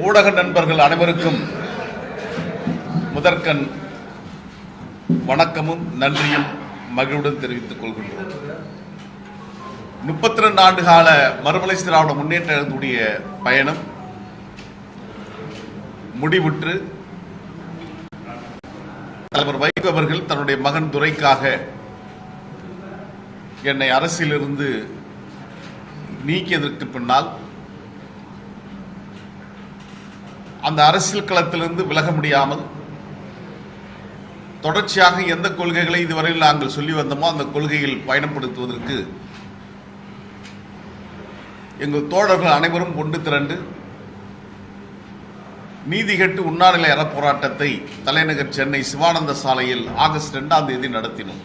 ஊடக நண்பர்கள் அனைவருக்கும் முதற்கண் வணக்கமும் நன்றியும் மகிழ்வுடன் தெரிவித்துக் கொள்கின்றோம். 32 ஆண்டு கால மறுமலை திராவிட முன்னேற்றத்துடைய பயணம் முடிவுற்று தலைவர் வைகோ அவர்கள் தன்னுடைய மகன் துரைக்காக என்னை அரசியலிருந்து நீக்கியதற்கு பின்னால் அந்த அரசியல் களத்திலிருந்து விலக முடியாமல் தொடர்ச்சியாக எந்த கொள்கைகளை இதுவரையில் நாங்கள் சொல்லி வந்தோமோ அந்த கொள்கையில் பயணப்படுத்துவதற்கு எங்கள் தோழர்கள் அனைவரும் ஒன்று திரண்டு நீதி கேட்டு உண்ணாநிலை அறப்போராட்டத்தை தலைநகர் சென்னை சிவானந்த சாலையில் ஆகஸ்ட் 2ஆம் தேதி நடத்தினோம்.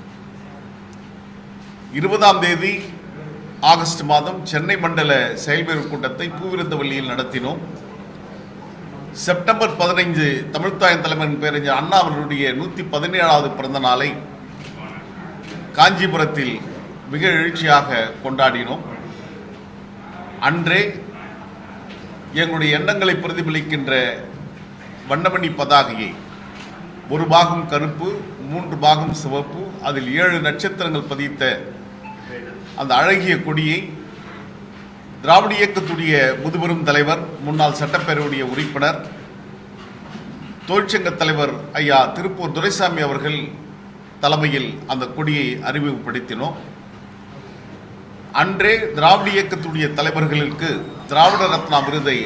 20ஆம் தேதி ஆகஸ்ட் மாதம் சென்னை மண்டல செயல்பேறு கூட்டத்தை பூவிருந்தவல்லியில் நடத்தினோம். செப்டம்பர் 15 தமிழ்த்தாயின் தலைவரின் பேரறிஞர் அண்ணா அவர்களுடைய 117வது பிறந்த நாளை காஞ்சிபுரத்தில் மிக எழுச்சியாக கொண்டாடினோம். அன்றே எங்களுடைய எண்ணங்களை பிரதிபலிக்கின்ற வண்ணமணி பதாகையை ஒரு பாகம் கருப்பு 3 பாகம் சிவப்பு அதில் 7 நட்சத்திரங்கள் பதித்த அந்த அழகிய கொடியை திராவிட இயக்கத்துடைய முதுபெரும் தலைவர் முன்னாள் சட்டப்பேரவையுடைய உறுப்பினர் தொழிற்சங்க தலைவர் ஐயா திருப்பூர் துரைசாமி அவர்கள் தலைமையில் அந்த கொடியை அறிமுகப்படுத்தினோம். அன்றே திராவிட இயக்கத்துடைய தலைவர்களுக்கு திராவிட ரத்னா விருதை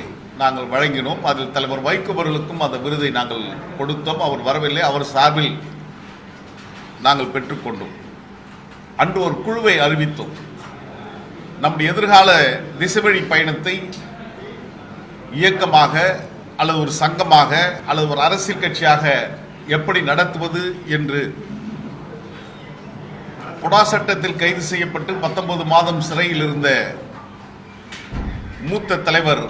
நாங்கள் வழங்கினோம். அதில் தலைவர் வைகோ அவர்களுக்கும் அந்த விருதை நாங்கள் கொடுத்தோம். அவர் வரவில்லை, அவர் சார்பில் நாங்கள் பெற்றுக்கொண்டோம். அன்று ஒரு குழுவை அறிவித்தோம். நம்முடைய எதிர்கால திசைவழி பயணத்தை இயக்கமாக அல்லது ஒரு சங்கமாக அல்லது ஒரு அரசியல் கட்சியாக எப்படி நடத்துவது என்று பொடா சட்டத்தில் கைது செய்யப்பட்டு 19 மாதம் சிறையில் இருந்த மூத்த தலைவர்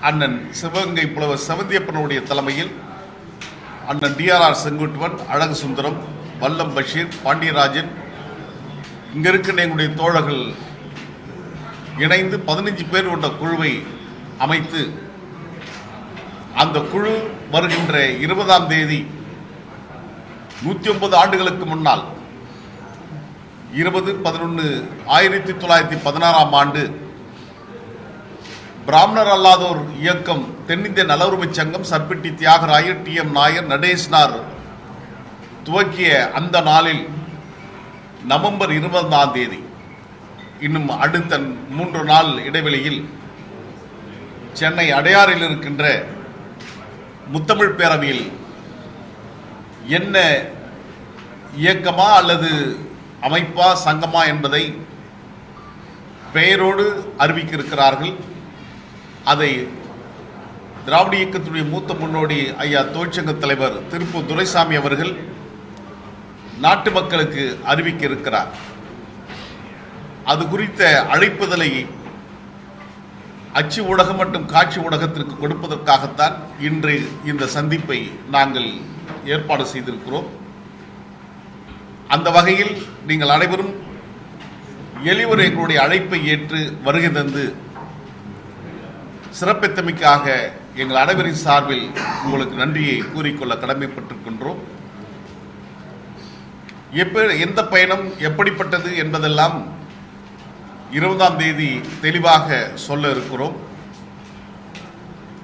அண்ணன் சிவகங்கை புலவர் செவந்தியப்பனுடைய தலைமையில் அண்ணன் DRR செங்குட்டுவன், அழகு சுந்தரம், வல்லம் பஷீர், பாண்டியராஜன், இங்க இருக்கின்ற எங்களுடைய தோழர்கள் இணைந்து 15 பேர் கொண்ட குழுவை அமைத்து அந்த குழு வருகின்ற 20ஆம் தேதி 109 ஆண்டுகளுக்கு முன்னால் 20/11/1916 ஆண்டு பிராமணர் அல்லாதோர் இயக்கம் தென்னிந்திய நலவுரிமை சங்கம் சர்பிட்டி தியாகராயர், TM நாயர், நடேஷ்னார் துவக்கிய அந்த நாளில் நவம்பர் 20ஆம் தேதி இன்னும் அடுத்த 3 நாள் இடைவெளியில் சென்னை அடையாறில் இருக்கின்ற முத்தமிழ் பேரவையில் என்ன இயக்கமா அல்லது அமைப்பா சங்கமா என்பதை பெயரோடு அறிவிக்க இருக்கிறார்கள். அதை திராவிட இயக்கத்துடைய மூத்த முன்னோடி ஐயா தொழிற்சங்க தலைவர் திருப்பூர் துரைசாமி அவர்கள் நாட்டு மக்களுக்கு அறிவிக்க இருக்கிறார். அது குறித்த அழைப்புதலை அச்சு ஊடகம் மற்றும் காட்சி ஊடகத்திற்கு கொடுப்பதற்காகத்தான் இன்று இந்த சந்திப்பை நாங்கள் ஏற்பாடு செய்திருக்கிறோம். அந்த வகையில் நீங்கள் அனைவரும் எளிவர் எங்களுடைய அழைப்பை ஏற்று வருகை தந்து சிறப்பித்தமைக்காக எங்கள் அனைவரின் சார்பில் உங்களுக்கு நன்றியை கூறிக்கொள்ள கடமைப்பட்டிருக்கின்றோம். எந்த பயணம் எப்படிப்பட்டது என்பதெல்லாம் 20ஆம் தேதி தெளிவாக சொல்ல இருக்கிறோம்.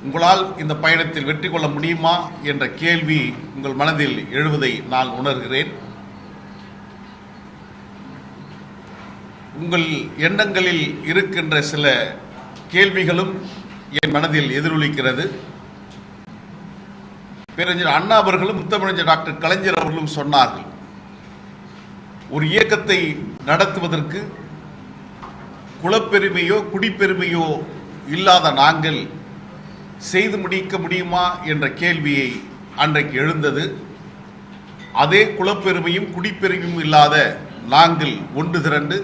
உங்களால் இந்த பயணத்தில் வெற்றி கொள்ள முடியுமா என்ற கேள்வி உங்கள் மனதில் எழுவதை நான் உணர்கிறேன். உங்கள் எண்ணங்களில் இருக்கின்ற சில கேள்விகளும் என் மனதில் எதிரொலிக்கிறது. பேரறிஞர் அண்ணா அவர்களும் முத்தமிழறிஞர் டாக்டர் கலைஞர் அவர்களும் சொன்னார்கள், ஒரு இயக்கத்தை நடத்துவதற்கு குலப்பெருமையோ குடிப்பெருமையோ இல்லாத நாங்கள் செய்து முடிக்க முடியுமா என்ற கேள்வியை அன்றைக்கு எழுந்தது. அதே குலப்பெருமையும் குடிப்பெருமையும் இல்லாத நாங்கள் ஒன்று திரண்டு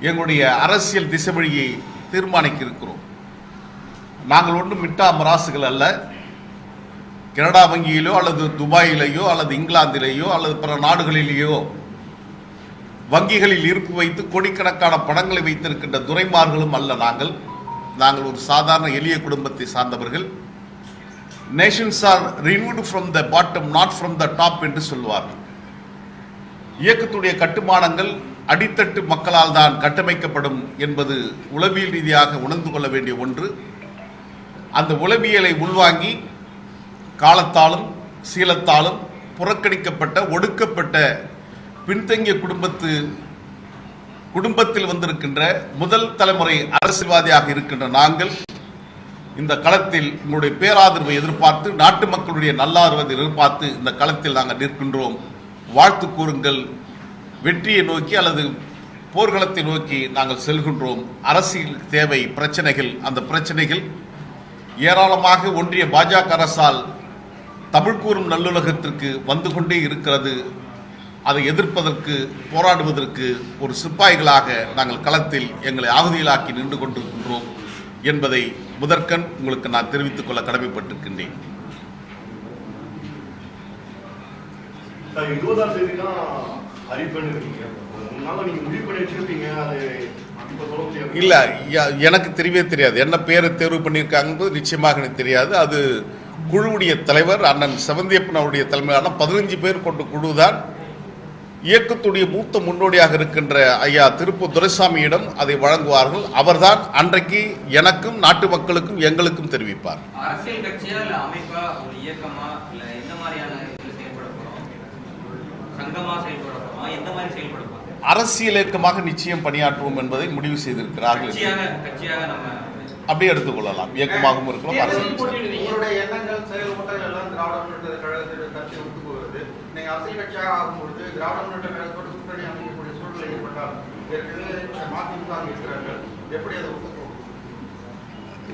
எங்களுடைய அரசியல் திசைவழியை தீர்மானிக்க இருக்கிறோம். நாங்கள் ஒன்றும் மிட்டா மராசுகள் அல்ல. கனடா வங்கியிலோ அல்லது துபாயிலேயோ அல்லது இங்கிலாந்திலேயோ அல்லது பிற நாடுகளிலேயோ வங்கிகளில் இருப்பு வைத்து கோடிக்கணக்கான பணங்களை வைத்திருக்கின்ற துரைமார்களும் அல்ல நாங்கள். நாங்கள் ஒரு சாதாரண எளிய குடும்பத்தை சார்ந்தவர்கள். Nations are renewed from the bottom, not from the top என்று சொல்வார்கள். இயக்கத்துடைய கட்டுமானங்கள் அடித்தட்டு மக்களால் தான் கட்டமைக்கப்படும் என்பது உளவியல் ரீதியாக உணர்ந்து கொள்ள வேண்டிய ஒன்று. அந்த உளவியலை உள்வாங்கி காலத்தாலும் சீலத்தாலும் புறக்கணிக்கப்பட்ட, ஒடுக்கப்பட்ட, பின்தங்கிய குடும்பத்தில் வந்திருக்கின்ற முதல் தலைமுறை அரசியல்வாதியாக இருக்கின்ற நாங்கள் இந்த களத்தில் உங்களுடைய பேராதரவை எதிர்பார்த்து, நாட்டு மக்களுடைய நல்லாதரவை எதிர்பார்த்து இந்த களத்தில் நாங்கள் நிற்கின்றோம். வாழ்த்து கூறுங்கள். வெற்றியை நோக்கி அல்லது போர்க்களத்தை நோக்கி நாங்கள் செல்கின்றோம். அரசியல் தேவை பிரச்சனைகள், அந்த பிரச்சனைகள் ஏராளமாக ஒன்றிய பாஜக அரசால் தமிழ் கூறும் நல்லுலகத்திற்கு வந்து கொண்டே இருக்கிறது. அதை எதிர்ப்பதற்கு, போராடுவதற்கு ஒரு சிப்பாய்களாக நாங்கள் களத்தில் எங்களை ஆகுதியிலாக்கி நின்று கொண்டிருக்கின்றோம் என்பதை முதற்கண் உங்களுக்கு நான் தெரிவித்துக் கொள்ள கடமைப்பட்டிருக்கின்றேன். 20ஆம் தேதி தான் இல்ல, எனக்கு தெரியவே தெரியாது. என்ன பேரை தேர்வு பண்ணியிருக்காங்க நிச்சயமாக எனக்கு தெரியாது. அது குழுவுடைய தலைவர் அண்ணன் செவந்தியப்பன் அவருடைய தலைமையிலான 15 பேர் கொண்ட குழுதான் இயக்கத்துடைய மூத்த முன்னோடியாக இருக்கின்ற ஐயா திருப்பூர் துரைசாமியிடம் அதை வழங்குவார்கள். அவர்தான் அன்றைக்கு எனக்கும் நாட்டு மக்களுக்கும் எங்களுக்கும் தெரிவிப்பார். அரசியல் கட்சியா இல்ல அமைப்பா, ஒரு இயக்கமா, இல்ல எந்த மாதிரியான சங்கமா செயல்பட போறோம், எந்த மாதிரி செயல்பட போறோம்? அரசியல் இயக்கமாக நிச்சயம் பணியாற்றுவோம் என்பதை முடிவு செய்திருக்கிறார்கள். கட்சியாக நம்ம அப்படியே எடுத்துக்கொள்ளலாம். இயக்கமாகவும் இருக்கலாம். உங்களுடைய எண்ணங்கள், செயல்பாடுகள் எல்லாம் திராவிட முன்னேற்ற கழகத்தில் கட்சி ஒத்து போகிறது. நீங்க அரசியல் கட்சியாக ஆகும்பொழுது திராவிட முன்னேற்ற கழகத்தோடு கூட்டணி அமைக்கக்கூடிய சூழ்நிலை ஏற்பட்டால் மதிமுக இருக்கிறார்கள், எப்படி அதை ஒத்து போகும்?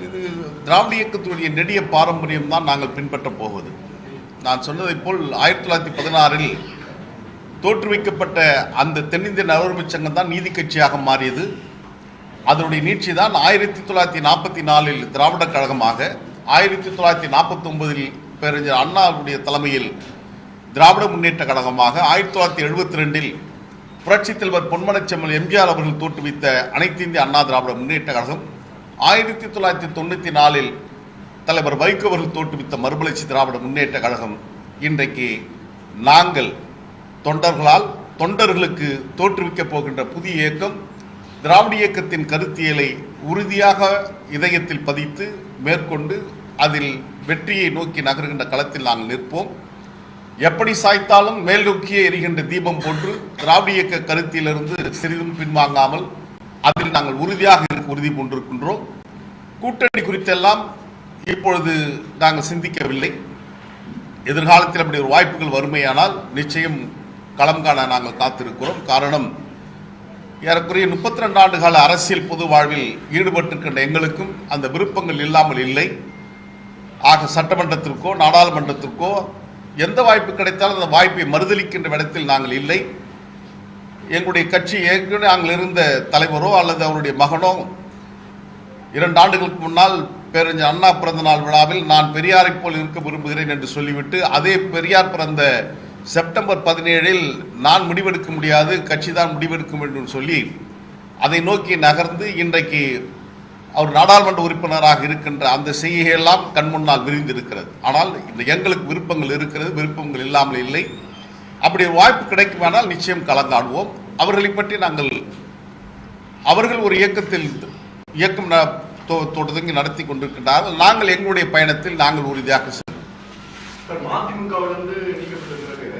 இது திராவிட இயக்கத்துடைய நெடிய பாரம்பரியம் தான் நாங்கள் பின்பற்றப் போவது. நான் சொன்னதை போல் 1916 தோற்றுவிக்கப்பட்ட அந்த தென்னிந்திய நலவுரிமை சங்கம் தான் நீதி கட்சியாக மாறியது. அதனுடைய நீட்சி தான் 1944 திராவிட கழகமாக, 1949 பேரறிஞர் அண்ணாவுடைய தலைமையில் திராவிட முன்னேற்ற கழகமாக, 1972 புரட்சித் தலைவர் பொன்மனச்செம்மல் எம்ஜிஆர் அவர்கள் தோற்றுவித்த அனைத்து இந்திய அண்ணா திராவிட முன்னேற்ற கழகம், 1994 தலைவர் வைகோ அவர்கள் தோற்றுவித்த மறுமலர்ச்சி திராவிட முன்னேற்ற கழகம். இன்றைக்கு நாங்கள் தொண்டர்களுக்கு தோற்றுவிக்கப் போகின்ற புதிய இயக்கம் திராவிட இயக்கத்தின் கருத்தியலை உறுதியாக இதயத்தில் பதித்து மேற்கொண்டு அதில் வெற்றியை நோக்கி நகர்கின்ற களத்தில் நாங்கள் நிற்போம். எப்படி சாய்த்தாலும் மேல் நோக்கியே எரிகின்ற தீபம் போன்று திராவிட இயக்க கருத்தியிலிருந்து சிறிதும் பின்வாங்காமல் அதில் நாங்கள் உறுதி கொண்டிருக்கின்றோம். கூட்டணி குறித்தெல்லாம் இப்பொழுது நாங்கள் சிந்திக்கவில்லை. எதிர்காலத்தில் அப்படி ஒரு வாய்ப்புகள் வறுமையானால் நிச்சயம் களம் காண நாங்கள் காத்திருக்கிறோம். காரணம், ஏறக்குறைய 32 ஆண்டு கால அரசியல் பொது வாழ்வில் ஈடுபட்டிருக்கின்ற எங்களுக்கும் அந்த விருப்பங்கள் இல்லாமல் இல்லை. ஆக சட்டமன்றத்திற்கோ நாடாளுமன்றத்திற்கோ எந்த வாய்ப்பு கிடைத்தாலும் அந்த வாய்ப்பை மறுதளிக்கின்ற இடத்தில் நாங்கள் இல்லை. எங்களுடைய கட்சி ஏற்கனவே நாங்கள் இருந்த தலைவரோ அல்லது அவருடைய மகனோ 2 ஆண்டுகளுக்கு முன்னால் பேரறிஞர் அண்ணா பிறந்த நாள் விழாவில் நான் பெரியாரை போல் இருக்க விரும்புகிறேன் என்று சொல்லிவிட்டு, அதே பெரியார் பிறந்த செப்டம்பர் 17 நான் முடிவெடுக்க முடியாது, கட்சி தான் முடிவெடுக்கும் என்று சொல்லி அதை நோக்கி நகர்ந்து இன்றைக்கு அவர் நாடாளுமன்ற உறுப்பினராக இருக்கின்ற அந்த செய்கையெல்லாம் கண்முன்னால் விரிந்திருக்கிறது. ஆனால் இந்த எங்களுக்கு விருப்பங்கள் இருக்கிறது, விருப்பங்கள் இல்லாமல் இல்லை. அப்படி ஒரு வாய்ப்பு கிடைக்குமானால் நிச்சயம் கலந்தாடுவோம். அவர்களை பற்றி அவர்கள் ஒரு இயக்கம் தொடங்கி நடத்தி கொண்டிருக்கின்றார்கள். நாங்கள் எங்களுடைய பயணத்தில் நாங்கள் உறுதியாக மதிமுகவிலிருந்து நீக்கப்பட்ட பிறகு,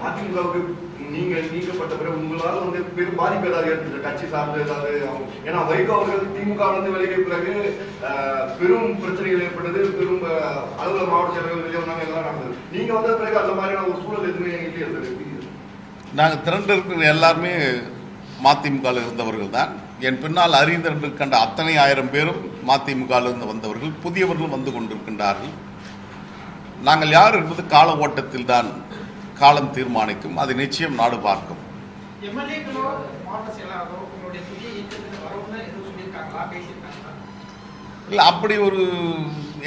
மதிமுகவுக்கு நீங்க நீக்கப்பட்ட பிறகு உங்களால் பெரும் பாதிப்பு ஏதாவது ஏற்படுது கட்சி சார்ந்து ஏதாவது? ஏன்னா வைகோ அவர்கள் திமுகவிலிருந்து வெளியே பிறகு பெரும் பிரச்சனைகள் ஏற்பட்டது, பெரும் அலுவலக மாவட்ட செயலர்கள் வெளியே வந்தாங்க, எல்லாம் நடந்தது. நீங்க வந்த பிறகு அந்த மாதிரியான ஒரு சூழல் எதுவுமே இல்லையே. நாங்கள் திரண்டு இருக்கிற எல்லாருமே மதிமுகவில் இருந்தவர்கள் தான். என் பின்னால் அறிந்திரண்டு கண்ட அத்தனை 1000 பேரும் மதிமுகவிலிருந்து வந்தவர்கள், புதியவர்கள் வந்து கொண்டிருக்கின்றார்கள். நாங்கள் யார் என்பது கால ஓட்டத்தில் தான் காலம் தீர்மானிக்கும். அதை நிச்சயம் நாடு பார்க்கும். இல்லை, அப்படி ஒரு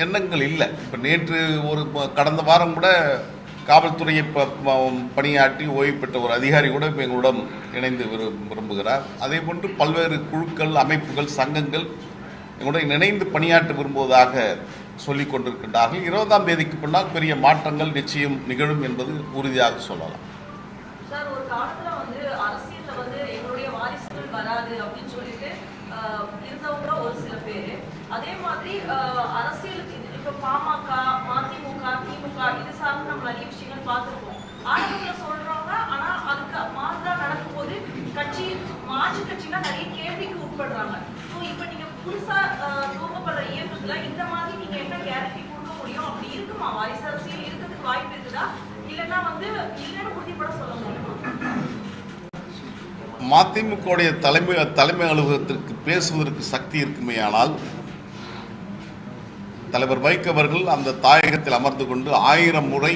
எண்ணங்கள் இல்லை. இப்போ நேற்று கடந்த வாரம் கூட காவல்துறையை பணியாற்றி ஓய்வு பெற்ற ஒரு அதிகாரி கூட இப்போ எங்களுடன் இணைந்து விரும்புகிறார். அதே போன்று பல்வேறு குழுக்கள், அமைப்புகள், சங்கங்கள் எங்களுடன் இணைந்து பணியாற்ற விரும்புவதாக சொல்லிக் கொண்டிருக்கின்றார்கள். 20ஆம் தேதிக்கு பின்னால் பெரிய மாற்றங்கள் நிச்சயம் நிகழும் என்பது உறுதியாக சொல்லலாம். சார், ஒரு காலத்துல அரசியல்ல எங்களுடைய வாரிசுகள் வராது அப்படின்னு சொல்லிட்டு இருந்தவங்க ஒரு சில பேரு. அதே மாதிரி அரசியலுக்கு இப்ப பாமக, மதிமுக, திமுக இது சார்ந்து நம்ம நிறைய விஷயங்கள் பார்த்திருக்கோம். ஆரம்பத்துல சொல்றாங்க, ஆனா அதுக்கு மாறுதா நடக்கும்போது மாற்று கட்சினா நிறைய கேள்விக்கு உட்படுறாங்க. ஸோ இப்ப நீங்க புதுசா துவங்கப்படுற இயக்கத்துல இந்த மாதிரி நீங்க என்ன கேரண்டி கொடுக்க முடியும்? அப்படி இருக்குமா? வாரிசு அரசியல் இருக்கிறதுக்கு வாய்ப்பு இருக்குதா? இல்லைன்னா இல்லைன்னு உறுதிப்பட சொல்ல முடியுமா? மதிமுகவுடைய தலைமை அலுவலகத்திற்கு பேசுவதற்கு சக்தி இருக்குமே, ஆனால் தலைவர் வைகோ அவர்கள் அந்த தாயகத்தில் அமர்ந்து கொண்டு 1000 முறை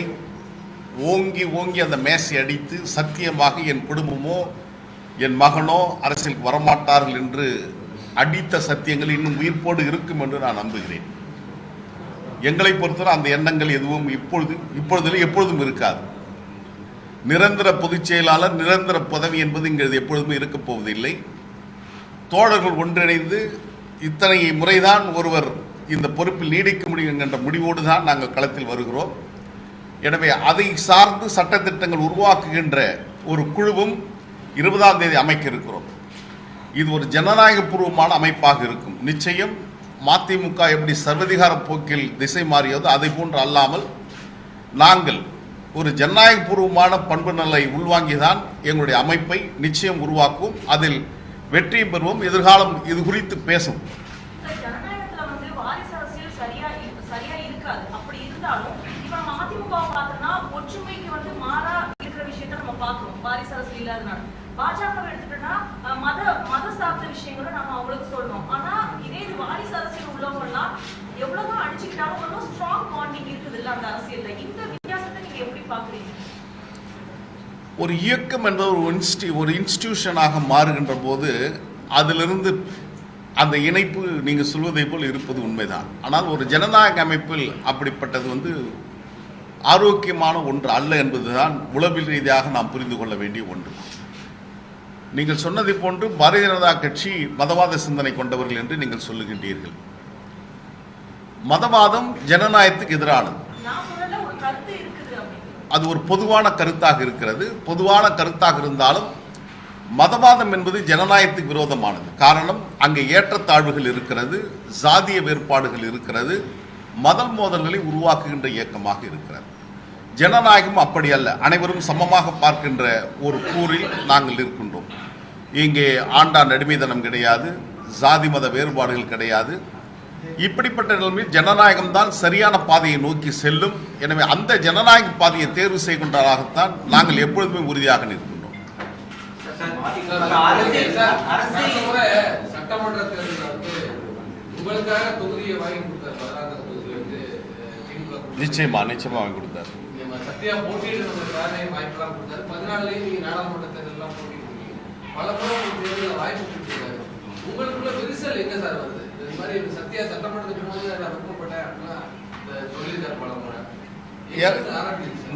ஓங்கி ஓங்கி அந்த மேசை அடித்து சத்தியமாக என் குடும்பமோ என் மகனோ அரசியலுக்கு வரமாட்டார்கள் என்று அடித்த சத்தியங்கள் இன்னும் உயிர்ப்போடு இருக்கும் என்று நான் நம்புகிறேன். எங்களை பொறுத்தவரை அந்த எண்ணங்கள் எதுவும் எப்பொழுதும் இருக்காது. நிரந்தர பொதுச் செயலாளர், நிரந்தர பதவி என்பது இங்கு எப்பொழுதுமே இருக்கப் போவதில்லை. தோழர்கள் ஒன்றிணைந்து இத்தனை முறைதான் ஒருவர் இந்த பொறுப்பில் நீடிக்க முடியும் என்கின்ற முடிவோடு தான் நாங்கள் களத்தில் வருகிறோம். எனவே அதை சார்ந்து சட்டத்திட்டங்கள் உருவாக்குகின்ற ஒரு குழுவும் 20ஆம் தேதி அமைக்க இருக்கிறோம். இது ஒரு ஜனநாயகபூர்வமான அமைப்பாக இருக்கும். நிச்சயம் மதிமுக எப்படி சர்வதிகார போக்கில் திசை மாறியதோ அதை போன்று அல்லாமல் நாங்கள் ஒரு ஜனநாயகபூர்வமான பண்பு நிலை உள்வாங்கிதான் எங்களுடைய அமைப்பை நிச்சயம் உருவாக்குவோம். அதில் வெற்றியும் பெறுவோம். எதிர்காலம் இது குறித்து பேசும். ஜனநாயகத்துல வாரிசு அரசியல் சரியா இருக்காது. அப்படி இருந்தாலும் இப்ப நம்ம அதிமுக பார்த்தோம்னா ஒற்றுமைக்கு மாறா இருக்கிற விஷயத்த நம்ம பார்க்கிறோம். வாரிசு அரசியல் இல்லாதனால பாஜக எடுத்துட்டோம்னா மத சார்ந்த விஷயங்களை நம்ம அவங்களுக்கு சொல்லணும். ஆனா இதே இது வாரிசு அரசியல் உள்ளவங்கலாம் எவ்வளவுதான் அடிச்சுக்கிட்டாலும் ரொம்ப ஸ்ட்ராங் பாண்டிங் இருக்குது இல்ல அந்த அரசியல்ல. இந்த வித்தியாசத்தை நீங்க எப்படி பாக்குறீங்க? ஒரு இயக்கம் என்ற ஒரு இன்ஸ்டிடியூஷனாக மாறுகின்ற போது அதிலிருந்து அந்த இணைப்பு நீங்கள் சொல்வதை போல் இருப்பது உண்மைதான். ஆனால் ஒரு ஜனநாயக அமைப்பில் அப்படிப்பட்டது ஆரோக்கியமான ஒன்று அல்ல என்பதுதான் உளவியல் ரீதியாக நாம் புரிந்து கொள்ள வேண்டிய ஒன்று. நீங்கள் சொன்னதை போன்று பாரதிய ஜனதா கட்சி மதவாத சிந்தனை கொண்டவர்கள் என்று நீங்கள் சொல்லுகின்றீர்கள். மதவாதம் ஜனநாயகத்துக்கு எதிரானது. அது ஒரு பொதுவான கருத்தாக இருக்கிறது. பொதுவான கருத்தாக இருந்தாலும் மதவாதம் என்பது ஜனநாயகத்துக்கு விரோதமானது. காரணம், அங்கே ஏற்றத்தாழ்வுகள் இருக்கிறது, சாதிய வேறுபாடுகள் இருக்கிறது, மத மோதல்களை உருவாக்குகின்ற இயக்கமாக இருக்கிறது. ஜனநாயகம் அப்படி அல்ல. அனைவரும் சமமாக பார்க்கின்ற ஒரு கூறில் நாங்கள் இருக்கின்றோம். இங்கே ஆண்டான் அடிமைத்தனம் கிடையாது, சாதி மத வேறுபாடுகள் கிடையாது. இப்படிப்பட்ட நிலைமையில் ஜனநாயகம் தான் சரியான பாதையை நோக்கி செல்லும். எனவே அந்த ஜனநாயக பாதையை தேர்வு செய்கின்றதாகத்தான் நாங்கள் எப்பொழுதுமே உறுதியாக நிற்கின்றோம். சட்டமன்ற தேர்தல் உங்களுக்காக தொகுதியை வாங்கி கொடுத்தார். நிச்சயமா வாங்கி கொடுத்தார். சத்யா போட்டியிடுறதுக்காக வாய்ப்பெல்லாம் கொடுத்தாரு. 14 நீங்க நாடாளுமன்ற தேர்தலாம் போட்டிருக்கீங்க. பல முறை தேர்தலில் வாய்ப்பு கொடுத்துருக்காரு. உங்களுக்குள்ள விரிசல் எங்க சார் வருது? இந்த மாதிரி சத்யா சட்டமன்றத்துக்கு போது நான் விருப்பப்பட்டேன் அப்படின்னா சொல்லியிருக்காரு பல முறை.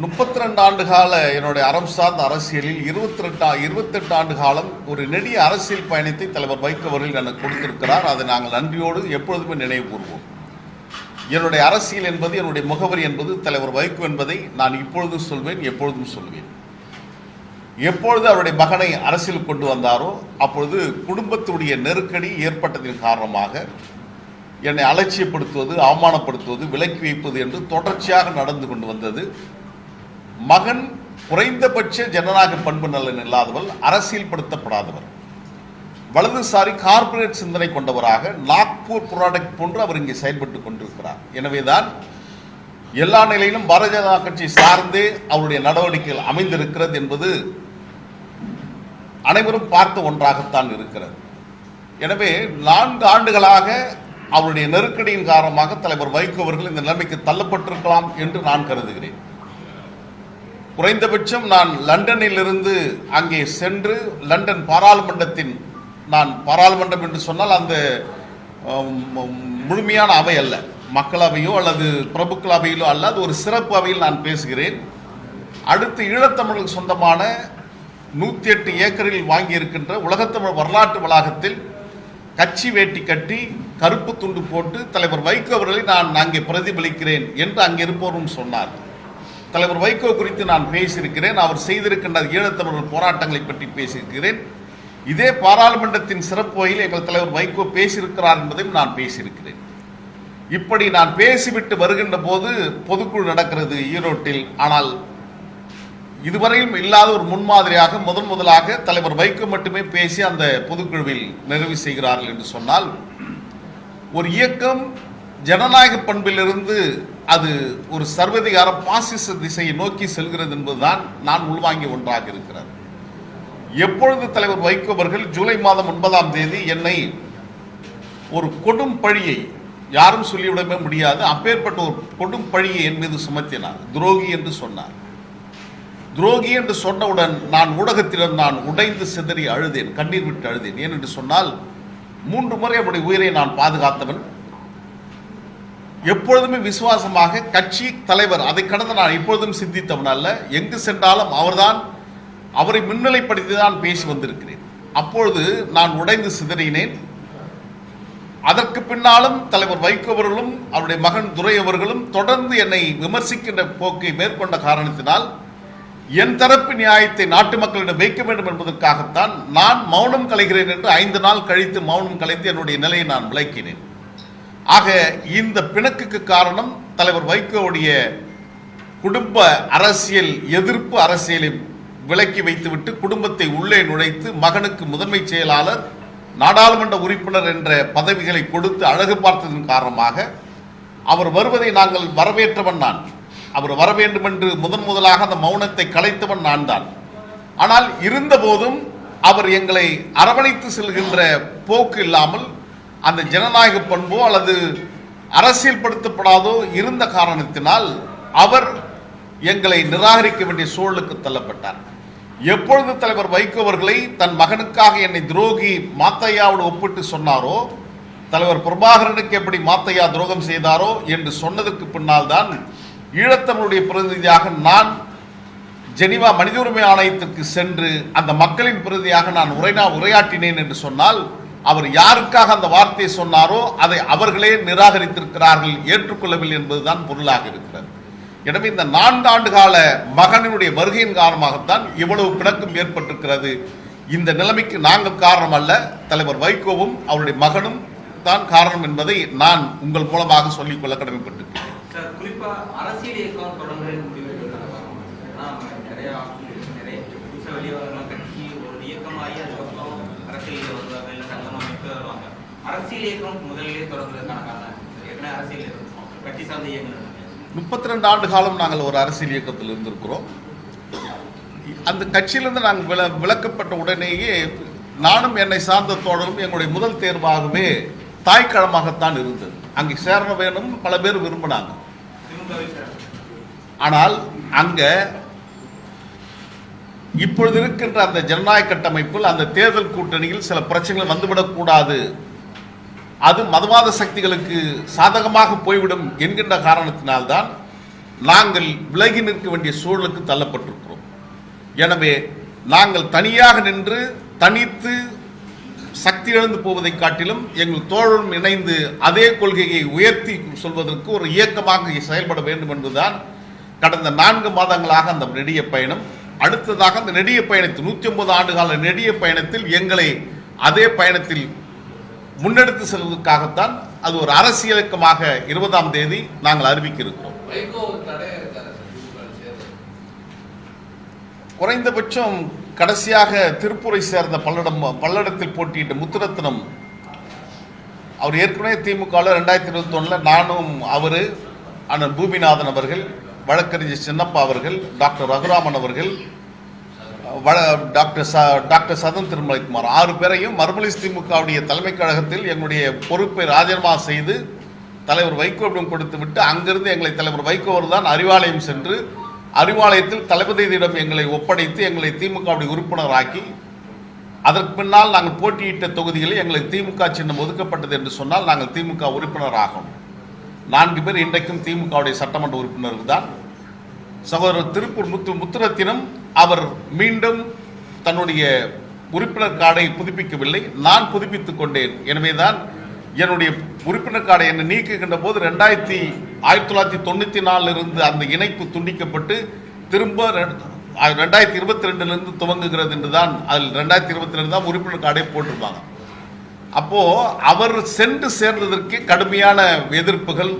32 ஆண்டு கால என்னுடைய அறம் சார்ந்த அரசியலில் 28 ஆண்டு காலம் ஒரு நெடிய அரசியல் பயணத்தை தலைவர் வைகோ அவர்கள் எனக்கு கொடுத்திருக்கிறார். அதை நாங்கள் நன்றியோடு எப்பொழுதுமே நினைவு கூறுவோம். என்னுடைய அரசியல் என்பது, என்னுடைய முகவரி என்பது தலைவர் வைகோ என்பதை நான் இப்பொழுதும் சொல்வேன், எப்பொழுதும் சொல்வேன். எப்பொழுது அவருடைய மகனை அரசியல் கொண்டு வந்தாரோ அப்பொழுது குடும்பத்துடைய நெருக்கடி ஏற்பட்டதின் காரணமாக என்னை அலட்சியப்படுத்துவது, அவமானப்படுத்துவது, விலக்கி வைப்பது என்று தொடர்ச்சியாக நடந்து கொண்டு வந்தது. மகன் குறைந்தபட்ச ஜனநாயக பண்பு நலன் இல்லாதவர், அரசியல் படுத்தப்படாதவர், வலதுசாரி கார்பரேட் சிந்தனை கொண்டவராக நாக்பூர் ப்ராடக்ட் போன்று அவர் இங்கே செயல்பட்டு கொண்டிருக்கிறார். எனவேதான் எல்லா நிலையிலும் பாரதிய ஜனதா கட்சி சார்ந்தே அவருடைய நடவடிக்கைகள் அமைந்திருக்கிறது என்பது அனைவரும் பார்த்த ஒன்றாகத்தான் இருக்கிறது. எனவே 4 ஆண்டுகளாக அவருடைய நெருக்கடியின் காரணமாக தலைவர் வைகோ அவர்கள் இந்த நிலைமைக்கு தள்ளப்பட்டிருக்கலாம் என்று நான் கருதுகிறேன். குறைந்தபட்சம் நான் லண்டனில் இருந்து அங்கே சென்று லண்டன் பாராளுமன்றம் என்று சொன்னால் அந்த முழுமையான அவை அல்ல, மக்களவையோ அல்லது பிரபுக்கள் அவையிலோ அல்ல, அது ஒரு சிறப்பு அவையில் நான் பேசுகிறேன். அடுத்து ஈழத்தமிழுக்கு சொந்தமான 108 ஏக்கரில் வாங்கி இருக்கின்ற உலகத்தமிழ் வரலாற்று வளாகத்தில் கட்சி வேட்டி கட்டி கருப்பு துண்டு போட்டு தலைவர் வைகோ அவர்களை நான் அங்கே பிரதிபலிக்கிறேன் என்று அங்கே இருப்பவரும் சொன்னார். தலைவர் வைகோ குறித்து நான் பேசியிருக்கிறேன். அவர் செய்திருக்கின்ற ஈழத்தமிழர் போராட்டங்களை பற்றி பேசியிருக்கிறேன். இதே பாராளுமன்றத்தின் சிறப்பு வகையில் எங்கள் தலைவர் வைகோ பேசியிருக்கிறார் என்பதையும் நான் பேசியிருக்கிறேன். இப்படி நான் பேசிவிட்டு வருகின்ற போது பொதுக்குழு நடக்கிறது ஈரோட்டில். ஆனால் இதுவரையும் இல்லாத ஒரு முன்மாதிரியாக முதலாக தலைவர் வைகோ மட்டுமே பேசி அந்த பொதுக்குழுவில் நிறைவு செய்கிறார்கள் என்று சொன்னால், ஒரு இயக்கம் ஜனநாயக பண்பிலிருந்து அது ஒரு சர்வதிகார பாசிச திசையை நோக்கி செல்கிறது என்பதுதான் நான் உள்வாங்கிய ஒன்றாக இருக்கிறது. எப்பொழுது தலைவர் வைகோ அவர்கள் ஜூலை மாதம் 9ஆம் தேதி என்னை ஒரு கொடும் பழியை, யாரும் சொல்லிவிடவே முடியாது, அப்பேற்பட்ட ஒரு கொடும் பழியை என் மீது சுமத்தினார், துரோகி என்று சொன்னார். துரோகி என்று சொன்னவுடன் நான் ஊடகத்திடம் நான் உடைந்து சிதறி அழுதேன், கண்ணீர் விட்டு அழுதேன். ஏனென்று சொன்னால் 3 முறை அவருடைய உயிரை நான் பாதுகாத்தவன், எப்பொழுதுமே விசுவாசமாக கட்சி தலைவர், அதை கடந்து நான் எப்பொழுதும் சிந்தித்தவன் அல்ல. எங்கு சென்றாலும் அவரை முன்னிலைப்படுத்தி தான் பேசி வந்திருக்கிறேன். அப்பொழுது நான் உடைந்து சிதறினேன். அதற்கு பின்னாலும் தலைவர் வைகோ அவர்களும் அவருடைய மகன் துரை அவர்களும் தொடர்ந்து என்னை விமர்சிக்கின்ற போக்கை மேற்கொண்ட காரணத்தினால் என் தரப்பு நியாயத்தை நாட்டு மக்களிடம் வைக்க வேண்டும் என்பதற்காகத்தான் நான் மௌனம் கலைகிறேன் என்று 5 நாள் கழித்து மௌனம் கலைந்து என்னுடைய நிலையை நான் விளக்கினேன். ஆக இந்த பிணக்குக்கு காரணம் தலைவர் வைகோவுடைய குடும்ப அரசியல் எதிர்ப்பு அரசியலை விலக்கி வைத்துவிட்டு குடும்பத்தை உள்ளே நுழைத்து மகனுக்கு முதன்மை செயலாளர், நாடாளுமன்ற உறுப்பினர் என்ற பதவிகளை கொடுத்து அழகு பார்த்ததன் காரணமாக அவர் வருவதை நாங்கள் வரவேற்றவன் நான். அவர் வர வேண்டும் என்று முதலாக அந்த மௌனத்தை கலைத்தவன் நான் தான். ஆனால் இருந்த போதும் அவர் எங்களை அரவணைத்து செல்கின்ற போக்கு இல்லாமல் அந்த ஜனநாயக பண்போ அல்லது அரசியல்படுத்தப்படாதோ இருந்த காரணத்தினால் அவர் எங்களை நிராகரிக்க வேண்டிய சூழலுக்கு தள்ளப்பட்டார். எப்பொழுது தலைவர் வைகோ அவர்களை தன் மகனுக்காக என்னை துரோகி மாத்தையாவோடு ஒப்பிட்டு சொன்னாரோ, தலைவர் பிரபாகரனுக்கு எப்படி மாத்தையா துரோகம் செய்தாரோ என்று சொன்னதற்கு பின்னால் தான் ஈழத்தமிழுடைய பிரதிநிதியாக நான் ஜெனீவா மனித உரிமை ஆணையத்திற்கு சென்று அந்த மக்களின் பிரதியாக நான் உரையாற்றினேன் என்று சொன்னால், அவர் யாருக்காக அந்த வார்த்தையை சொன்னாரோ அதை அவர்களே நிராகரித்திருக்கிறார்கள், ஏற்றுக்கொள்ளவில்லை என்பதுதான் பொருளாக இருக்கிறது. எனவே இந்த 4 ஆண்டு கால மகனுடைய வருகையின் காரணமாகத்தான் இவ்வளவு பிணக்கும் ஏற்பட்டிருக்கிறது. இந்த நிலைமைக்கு நாங்கள் காரணம் அல்ல, தலைவர் வைகோவும் அவருடைய மகனும் தான் காரணம் என்பதை நான் உங்கள் மூலமாக சொல்லிக்கொள்ள கடமைப்பட்டிருக்கிறேன். சார், குறிப்பா அரசியல் இயக்கம் தொடர்ந்து நிறைய புதுசாக வெளியே கட்சி ஒரு இயக்கமாகி அதுக்கப்புறம் அரசியல் வருவாங்க, இல்லை சங்கம் அமைப்பு வருவாங்க. அரசியல் இயக்கம் முதலிலே தொடங்குறதுக்கான காரணம் என்ன? அரசியல் இயக்கம் கட்சி சார்ந்த இயக்கம் 32 ஆண்டு காலம் நாங்கள் ஒரு அரசியல் இயக்கத்தில் இருந்திருக்கிறோம். அந்த கட்சியிலிருந்து நாங்கள் விலக்கப்பட்ட உடனேயே நானும் என்னை சார்ந்த தோழரும் எங்களுடைய முதல் தேர்வாகவே தாய்க்களமாகத்தான் இருந்தது. அங்கே சேர வேணும் பல பேர் விரும்பினாங்க. ஆனால் அங்க இப்பொழுது இருக்கின்ற அந்த ஜனநாயக கட்டமைப்பில் அந்த தேர்தல் கூட்டணியில் சில பிரச்சனைகள் வந்துவிடக்கூடாது, அது மதவாத சக்திகளுக்கு சாதகமாக போய்விடும் என்கின்ற காரணத்தினால்தான் நாங்கள் விலகி நிற்க வேண்டிய சூழலுக்கு தள்ளப்பட்டிருக்கிறோம். எனவே நாங்கள் தனியாக நின்று தனித்து சக்தி இழந்து போவதை காட்டிலும் எங்கள் தோழரும் இணைந்து அதே கொள்கையை உயர்த்தி சொல்வதற்கு ஒரு இயக்கமாக செயல்பட வேண்டும் என்பதுதான் கடந்த 4 மாதங்களாக அந்த நெடிய பயணம். அடுத்ததாக அந்த நெடிய பயணத்தில் 109 ஆண்டு கால நெடிய பயணத்தில் எங்களை அதே பயணத்தில் முன்னெடுத்து செல்வதற்காகத்தான் அது ஒரு அரசியல் இயக்கமாக 20ஆம் தேதி நாங்கள் அறிவிக்க இருக்கிறோம். குறைந்தபட்சம் கடைசியாக திருப்பூரை சேர்ந்த பல்லடத்தில் போட்டியிட்ட முத்துரத்னம், அவர் ஏற்கனவே திமுகவில் 2021 நானும் அவர், அண்ணன் பூமிநாதன் அவர்கள், வழக்கறிஞர் சின்னப்பா அவர்கள், டாக்டர் ரகுராமன் அவர்கள், டாக்டர் சதன் திருமலைக்குமார் 6 பேரையும் மறுமலர்ச்சி திமுகவுடைய தலைமை கழகத்தில் எங்களுடைய பொறுப்பை ராஜினாமா செய்து தலைவர் வைகோவிடம் கொடுத்து விட்டு அங்கிருந்து எங்களை தலைவர் வைகோவர் தான் அறிவாலயம் சென்று அறிவாலயத்தில் தளபதியிடம் எங்களை ஒப்படைத்து எங்களை திமுகவுடைய உறுப்பினராக்கி, அதற்கு பின்னால் நாங்கள் போட்டியிட்ட தொகுதிகளில் எங்களுக்கு திமுக சின்னம் ஒதுக்கப்பட்டது என்று சொன்னால் நாங்கள் திமுக உறுப்பினர் ஆகணும். 4 பேர் இன்றைக்கும் திமுகவுடைய சட்டமன்ற உறுப்பினர்கள் தான். சகோதரர் திருப்பூர் முத்துரத்தினம் அவர் மீண்டும் தன்னுடைய உறுப்பினர் கார்டை புதுப்பிக்கவில்லை, நான் புதுப்பித்துக் கொண்டேன். எனவேதான் என்னுடைய உறுப்பினர் கார்டை என்னை நீக்குகின்ற போது 1994 இருந்து அந்த இணைப்பு துண்டிக்கப்பட்டு திரும்ப 2022 துவங்குகிறது என்றுதான் அதில் 2022 தான் உறுப்பினர் கார்டை போட்டிருப்பாங்க. அப்போ அவர் சென்று சேர்ந்ததற்கு கடுமையான எதிர்ப்புகள்,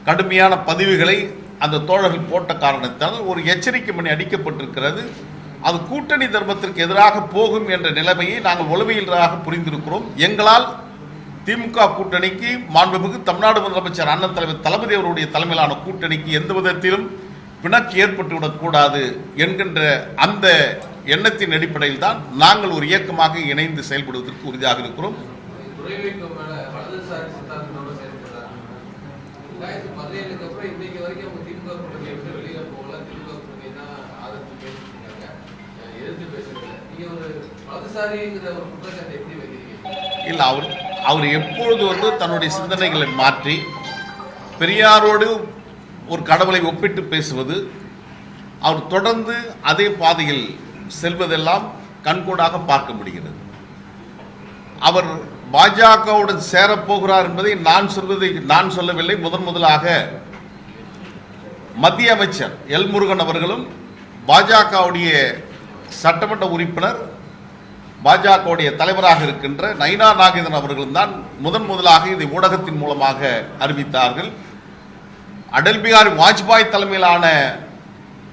கடுமையான பதிவுகளை அந்த தோழர்கள் போட்ட காரணத்தால் ஒரு எச்சரிக்கை மணி அடிக்கப்பட்டிருக்கிறது. அது கூட்டணி தர்மத்திற்கு எதிராக போகும் என்ற நிலைமையை நாங்கள் உளவியலாக புரிந்திருக்கிறோம். எங்களால் திமுக கூட்டணிக்கு, மாண்புமிகு தமிழ்நாடு முதலமைச்சர் அண்ணன் தலைவர் தளபதி அவருடைய தலைமையிலான கூட்டணிக்கு எந்த விதத்திலும் பிணக்கு ஏற்பட்டுவிடக்கூடாது என்கின்ற அந்த எண்ணத்தின் அடிப்படையில் தான் நாங்கள் ஒரு இயக்கமாக இணைந்து செயல்படுவதற்கு உறுதியாக இருக்கிறோம். இல்லை, அவர் எப்பொழுது தன்னுடைய சிந்தனைகளை மாற்றி பெரியாரோடு ஒரு கடவுளை ஒப்பிட்டு பேசுவது, அவர் தொடர்ந்து அதே பாதையில் செல்வதெல்லாம் கண்கூடாக பார்க்க முடிகிறது. அவர் பாஜகவுடன் சேரப்போகிறார் என்பதை நான் சொல்லவில்லை. முதலாக மத்திய அமைச்சர் எல் முருகன் அவர்களும் பாஜகவுடைய சட்டமன்ற உறுப்பினர், பாஜகவுடைய தலைவராக இருக்கின்ற நயினா நாகேந்திரன் அவர்களும் தான் முதலாக இதை ஊடகத்தின் மூலமாக அறிவித்தார்கள். அடல் பிகாரி வாஜ்பாய் தலைமையிலான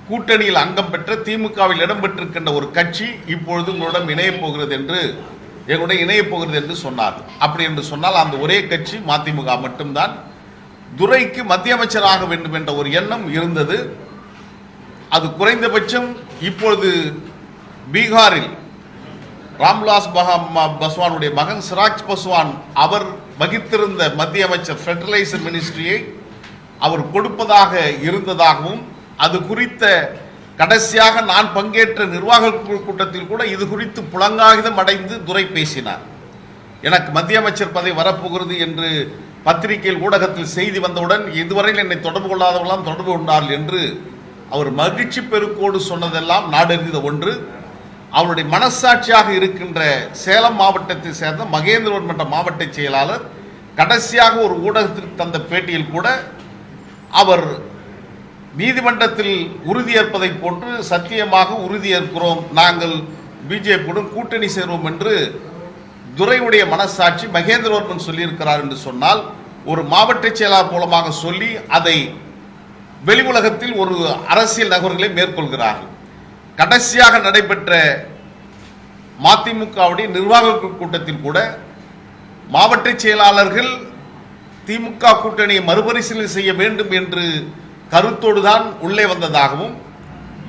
கூட்டணியில் அங்கம் பெற்ற திமுகவில் இடம்பெற்றிருக்கின்ற ஒரு கட்சி இப்பொழுது உங்களிடம் இணையப் போகிறது என்று சொன்னார்கள். அப்படி என்று சொன்னால் அந்த ஒரே கட்சி மதிமுக மட்டும்தான். துரைக்கு மத்திய அமைச்சராக வேண்டும் என்ற ஒரு எண்ணம் இருந்தது. அது குறைந்தபட்சம் இப்பொழுது பீகாரில் ராம்விலாஸ் பாஸ்வானுடைய மகன் சிராஜ் பாஸ்வான் அவர் வகித்திருந்த மத்திய அமைச்சர் ஃபெடரலைசர் மினிஸ்ட்ரியை அவர் கொடுப்பதாக இருந்ததாகவும், அது குறித்த கடைசியாக நான் பங்கேற்ற நிர்வாக கூட்டத்தில் கூட இது குறித்து புலங்காகிதம் அடைந்து துரை பேசினார். எனக்கு மத்திய அமைச்சர் பதவி வரப்போகிறது என்று பத்திரிகையில் ஊடகத்தில் செய்தி வந்தவுடன் இதுவரையில் என்னை தொடர்பு கொள்ளாதவர்களாம் தொடர்பு கொண்டார்கள் என்று அவர் மகிழ்ச்சி பெருக்கோடு சொன்னதெல்லாம் நாடறிந்த ஒன்று. அவருடைய மனசாட்சியாக இருக்கின்ற சேலம் மாவட்டத்தை சேர்ந்த மகேந்திரவர்மன் என்ற மாவட்ட செயலாளர் கடைசியாக ஒரு ஊடகத்திற்கு தந்த பேட்டியில் கூட அவர் நீதிமன்றத்தில் உறுதியேற்பதை போன்று சத்தியமாக உறுதியேற்கிறோம், நாங்கள் பிஜேபியுடன் கூட்டணி சேருவோம் என்று துரையுடைய மனசாட்சி மகேந்திரவர்மன் சொல்லியிருக்கிறார் என்று சொன்னால், ஒரு மாவட்ட செயலாளர் மூலமாக சொல்லி அதை வெளி உலகத்தில் ஒரு அரசியல் நகர்வுகளை மேற்கொள்கிறார்கள். கடைசியாக நடைபெற்ற மதிமுகவுடைய நிர்வாக கூட்டத்தில் கூட மாவட்ட செயலாளர்கள் திமுக கூட்டணியை மறுபரிசீலனை செய்ய வேண்டும் என்று கருத்தோடு தான் உள்ளே வந்ததாகவும்,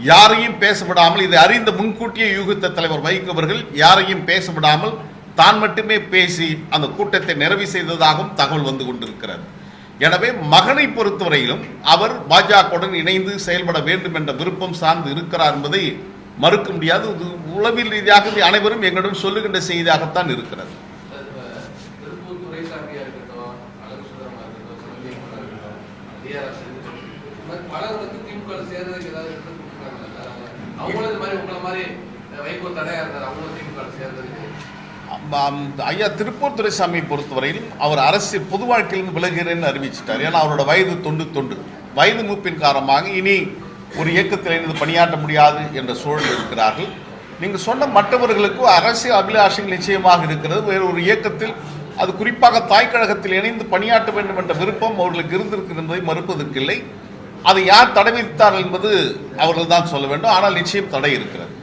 யாரையும் பேசவிடாமல், இதை அறிந்த முன்கூட்டியே யூகித்த தலைவர் வைகோ அவர்கள் யாரையும் பேசவிடாமல் தான் மட்டுமே பேசி அந்த கூட்டத்தை நிறைவு செய்ததாகவும் தகவல் வந்து கொண்டிருக்கிறது. எனவே மகனை பொறுத்தவரையிலும் அவர் பாஜகவுடன் இணைந்து செயல்பட வேண்டும் என்ற விருப்பம் சார்ந்து இருக்கிறார் என்பதை மறுக்க முடியாது. உளவியல் ரீதியாக அனைவரும் எங்களிடம் சொல்லுகின்ற செய்தியாகத்தான் இருக்கிறது. ஐயா திருப்பூர் துரைசாமியை பொறுத்தவரையில் அவர் அரசியல் பொது வாழ்க்கையிலிருந்து விலகிறேன்னு அறிவிச்சிட்டார். ஏன்னா அவரோட வயது தொண்டு வயது மூப்பின் காரணமாக இனி ஒரு இயக்கத்தில் இணைந்து பணியாற்ற முடியாது என்ற சூழல் இருக்கிறார்கள். நீங்கள் சொன்ன மற்றவர்களுக்கும் அரசியல் அபிலாஷைகள் நிச்சயமாக இருக்கிறது. வேறு ஒரு இயக்கத்தில், அது குறிப்பாக தாய் கழகத்தில் இணைந்து பணியாற்ற வேண்டும் என்ற விருப்பம் அவர்களுக்கு இருந்திருக்கிறது என்பதை மறுப்பதற்கில்லை. அதை யார் தடை விதித்தார்கள் என்பது அவர்கள் தான் சொல்ல வேண்டும். ஆனால் நிச்சயம் தடை இருக்கிறது.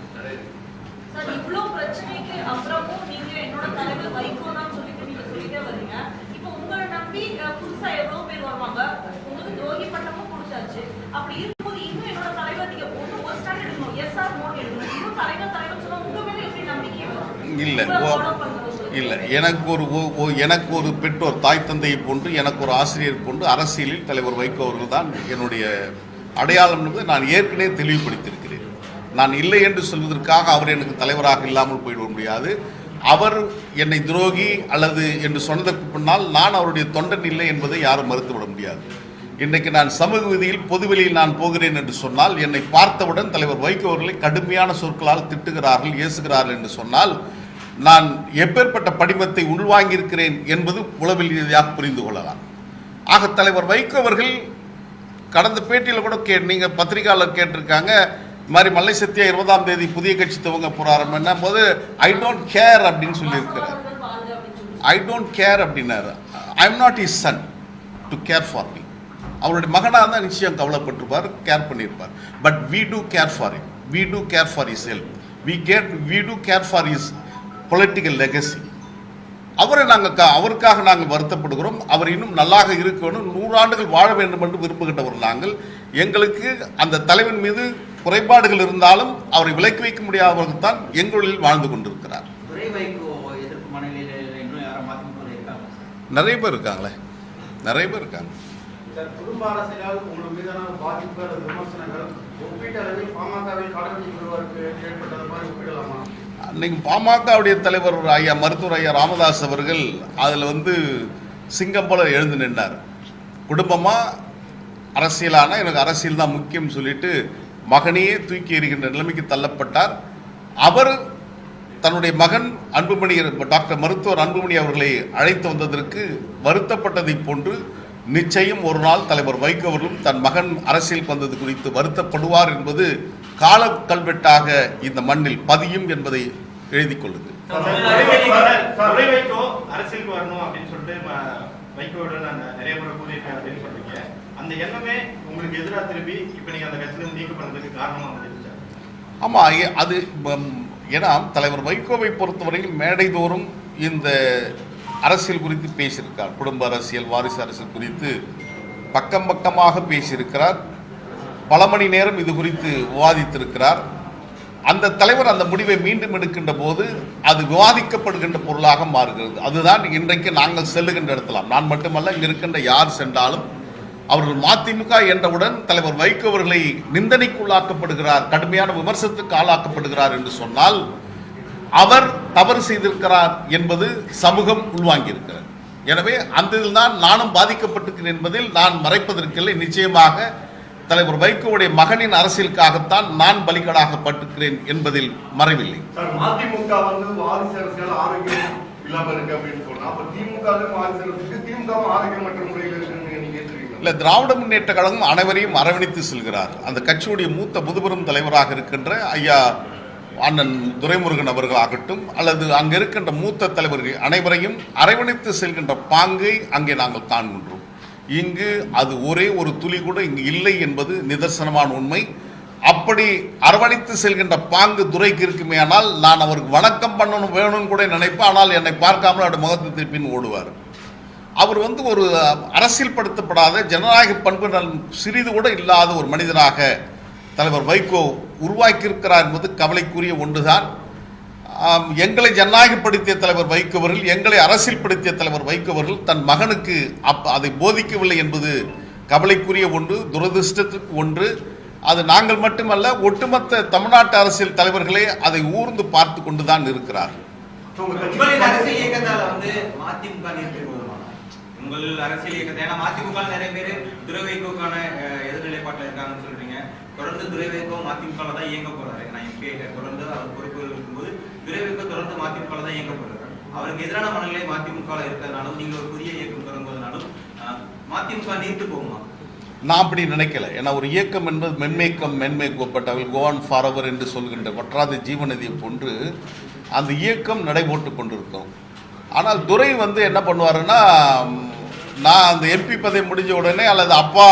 இல்லை, எனக்கு ஒரு பெற்றோர், தாய் தந்தையை போன்று, எனக்கு ஒரு ஆசிரியர் போன்று அரசியலில் தலைவர் வைகோ அவர்கள் தான் என்னுடைய அடையாளம் என்பதை நான் ஏற்கனவே தெளிவுபடுத்தியிருக்கிறேன். நான் இல்லை என்று சொல்வதற்காக அவர் எனக்கு தலைவராக இல்லாமல் போயிட முடியாது. அவர் என்னை துரோகி அல்லது என்று சொன்னதற்கு பின்னால் நான் அவருடைய தொண்டன் இல்லை என்பதை யாரும் மறுத்துவிட முடியாது. இன்றைக்கு நான் சமூக விதியில் பொதுவெளியில் நான் போகிறேன் என்று சொன்னால், என்னை பார்த்தவுடன் தலைவர் வைகோ அவர்களை கடுமையான சொற்களால் திட்டுகிறார்கள், ஏசுகிறார்கள் என்று சொன்னால், நான் எப்பேற்பட்ட படிமத்தை உள்வாங்கியிருக்கிறேன் என்பது உளவில் ரீதியாக புரிந்து கொள்ளலாம். ஆக தலைவர் வைகோ அவர்கள் கடந்த பேட்டியில் கூட நீங்கள் பத்திரிகையாளர் கேட்டிருக்காங்க, இது மாதிரி மல்லை சத்யா 20ஆம் தேதி புதிய கட்சி துவங்க போறாருன்னா போது ஐ டோன்ட் கேர் அப்படின்னு சொல்லியிருக்கிறார். ஐ டோன்ட் கேர் அப்படின்னாரு. I am not his son to care for me. அவருடைய மகனாக தான் நிச்சயம் கவலைப்பட்டிருப்பார், கேர் பண்ணியிருப்பார். But we do care for him, we do care for his health, we do care for his political legacy. அவருக்காக நாங்கள் வருத்தப்படுகிறோம். அவர் இன்னும் நல்லாக இருக்கணும், 100 ஆண்டுகள் வாழ வேண்டும் என்று விரும்புகின்றவர் நாங்கள். எங்களுக்கு அந்த தலைவன் மீது குறைபாடுகள் இருந்தாலும் அவரை விலக்கி வைக்க முடியாதவர்கள் தான் எங்களில் வாழ்ந்து கொண்டிருக்கிறார். நிறைய பேர் இருக்காங்களே, நிறைய பேர் இருக்காங்க. குடும்ப அரசியலால் உங்கள் மீதான பாதிப்பு அல்லது விமர்சனங்கள் ஒப்பீட்டளவில் பாமகவில் காலநிலை ஒருவருக்கு ஏற்பட்டது மாதிரி ஒப்பிடலாமா? இன்னைக்கு பாமகவுடைய தலைவர் ஐயா மருத்துவர் ஐயா ராமதாஸ் அவர்கள் அதில் சிங்கம் போல எழுந்து நின்றார். குடும்பமாக அரசியலான எனக்கு அரசியல் தான் முக்கியம் சொல்லிட்டு மகனையே தூக்கி எறிகின்ற நிலைமைக்கு தள்ளப்பட்டார். அவர் தன்னுடைய மகன் அன்புமணி, டாக்டர் மருத்துவர் அன்புமணி அவர்களை அழைத்து வந்ததற்கு வருத்தப்பட்டதை போன்று நிச்சயம் ஒரு நாள் தலைவர் வைகோ அவர்களும் தன் மகன் அரசியல் வந்தது குறித்து வருத்தப்படுவார் என்பது கால கல்வெட்டாக இந்த மண்ணில் பதியும் என்பதை எழுதிக் கொள்ளுங்கள். அரசியலுக்கு வரணும் அப்படின்னு சொல்லிட்டு வைகோவோட நான் நிறைய முறை கூறியிருக்கேன் அப்படின்னு சொல்றீங்க. அந்த எண்ணமே உங்களுக்கு எதிராக திருப்பி இப்ப நீங்க அந்த கட்சியிலிருந்து நீக்கப்படுறதுக்கு காரணமா வந்துருச்சு. ஆமா, அது ஏன்னா தலைவர் வைகோவை பொறுத்தவரையில் மேடை தோறும் இந்த அரசியல் குறித்து பேசியிருக்கார். குடும்ப அரசியல், வாரிசு அரசியல் குறித்து பக்கம் பக்கமாக பேசியிருக்கிறார். பல மணி நேரம் இது குறித்து விவாதித்திருக்கிறார். அந்த தலைவர் அந்த முடிவை மீண்டும் எடுக்கின்ற போது அது விவாதிக்கப்படுகின்ற பொருளாக மாறுகிறது. அதுதான் இன்றைக்கு நாங்கள் செல்லுகின்ற இடத்தலாம். நான் மட்டுமல்ல, இங்கு இருக்கின்ற யார் சென்றாலும் அவர்கள் மதிமுக என்றவுடன் தலைவர் வைகோ அவர்களை நிந்தனைக்குள்ளாக்கப்படுகிறார், கடுமையான விமர்சனத்துக்கு ஆளாக்கப்படுகிறார் என்று சொன்னால் அவர் தவறு செய்திருக்கிறார் என்பது சமூகம் உள்வாங்கியிருக்கிறது. எனவே அந்த இதில் தான் நானும் பாதிக்கப்பட்டிருக்கிறேன் என்பதில் நான் மறைப்பதற்கில்லை. நிச்சயமாக தலைவர் வைகோவுடைய மகனின் அரசியலுக்காகத்தான் நான் பலிகடாகப்பட்டிருக்கிறேன் என்பதில் மறைவில்லை. மதிமுக வாரிசு அரசியல் ஆரோக்கியம் இல்லாம இருக்கு அப்படின்னு சொன்னா, அப்ப திமுக வாரிசு அரசுக்கு திமுக ஆரோக்கியமற்ற முறையில் இருக்குன்னு நீங்க ஏற்றுக்கிறீங்களா? இல்ல, திராவிட முன்னேற்ற கழகம் அனைவரையும் அரவணைத்து செல்கிறார். அந்த கட்சியுடைய மூத்த முதுபெரும் தலைவராக இருக்கின்ற ஐயா அண்ணன் துரைமுருகன் அவர்களாகட்டும் அல்லது அங்கே இருக்கின்ற மூத்த தலைவர்கள் அனைவரையும் அரவணைத்து செல்கின்ற பாங்கை அங்கே நாங்கள் காண்கின்றோம். இங்கு அது ஒரே ஒரு துளி கூட இங்கு இல்லை என்பது நிதர்சனமான உண்மை. அப்படி அரவணைத்து செல்கின்ற பாங்கு துரைக்கு இருக்குமே ஆனால் நான் அவருக்கு வணக்கம் பண்ணணும் வேணும்னு கூட நினைப்பேன். ஆனால் என்னை பார்க்காமல் அவருடைய முகத்தை திருப்பின்னு ஓடுவார். அவர் ஒரு அரசியல் படுத்தப்படாத ஜனநாயக பண்புகள் சிறிது கூட இல்லாத ஒரு மனிதனாக தலைவர் வைகோ உருவாக்கியிருக்கிறார் என்பது கவலைக்குரிய ஒன்றுதான். எங்களை ஜனநாயகப்படுத்திய தலைவர் வைகோ அவர்கள், எங்களை அரசியல்படுத்திய தலைவர் வைகோ அவர்கள் தன் மகனுக்கு அதை போதிக்கவில்லை என்பது கவலைக்குரிய ஒன்று, துரதிருஷ்டத்துக்கு ஒன்று. அது நாங்கள் மட்டுமல்ல, ஒட்டுமொத்த தமிழ்நாட்டு அரசியல் தலைவர்களே அதை ஊர்ந்து பார்த்து கொண்டுதான் இருக்கிறார். அரசியல் இயக்கத்தால மதிமுக உங்கள் அரசியல் இயக்கத்தை, ஏன்னா மதிமுக நிறைய பேர் துரை வைகோக்கான எதிர்நிலைப்பாட்டில் இருக்காங்கன்னு சொல்றீங்க. தொடர்ந்து துரை வைகோ மதிமுக தான் இயங்க போறாரு. நான் எம்பி தொடர்ந்து அவர் பொறுப்புகள் இருக்கும்போது துரை வைகோ தொடர்ந்து மதிமுக தான் இயங்க போறாரு. அவருக்கு எதிரான மனநிலை மதிமுக இருக்கிறதுனாலும் நீங்கள் ஒரு புதிய இயக்கம் தொடங்குவதனாலும் மதிமுக நீர்த்து போகுமா? நான் அப்படி நினைக்கல. ஏன்னா ஒரு இயக்கம் என்பது மென்மை கோப்பட்டவர்கள் கோவான் ஃபாரவர் என்று சொல்கின்ற வற்றாத ஜீவநதியை போன்று அந்த இயக்கம் நடைபோட்டு கொண்டிருக்கும். ஆனால் துரை என்ன பண்ணுவாருன்னா, நான் அந்த எம்பி பதவி முடிஞ்ச உடனே அல்லது அப்பா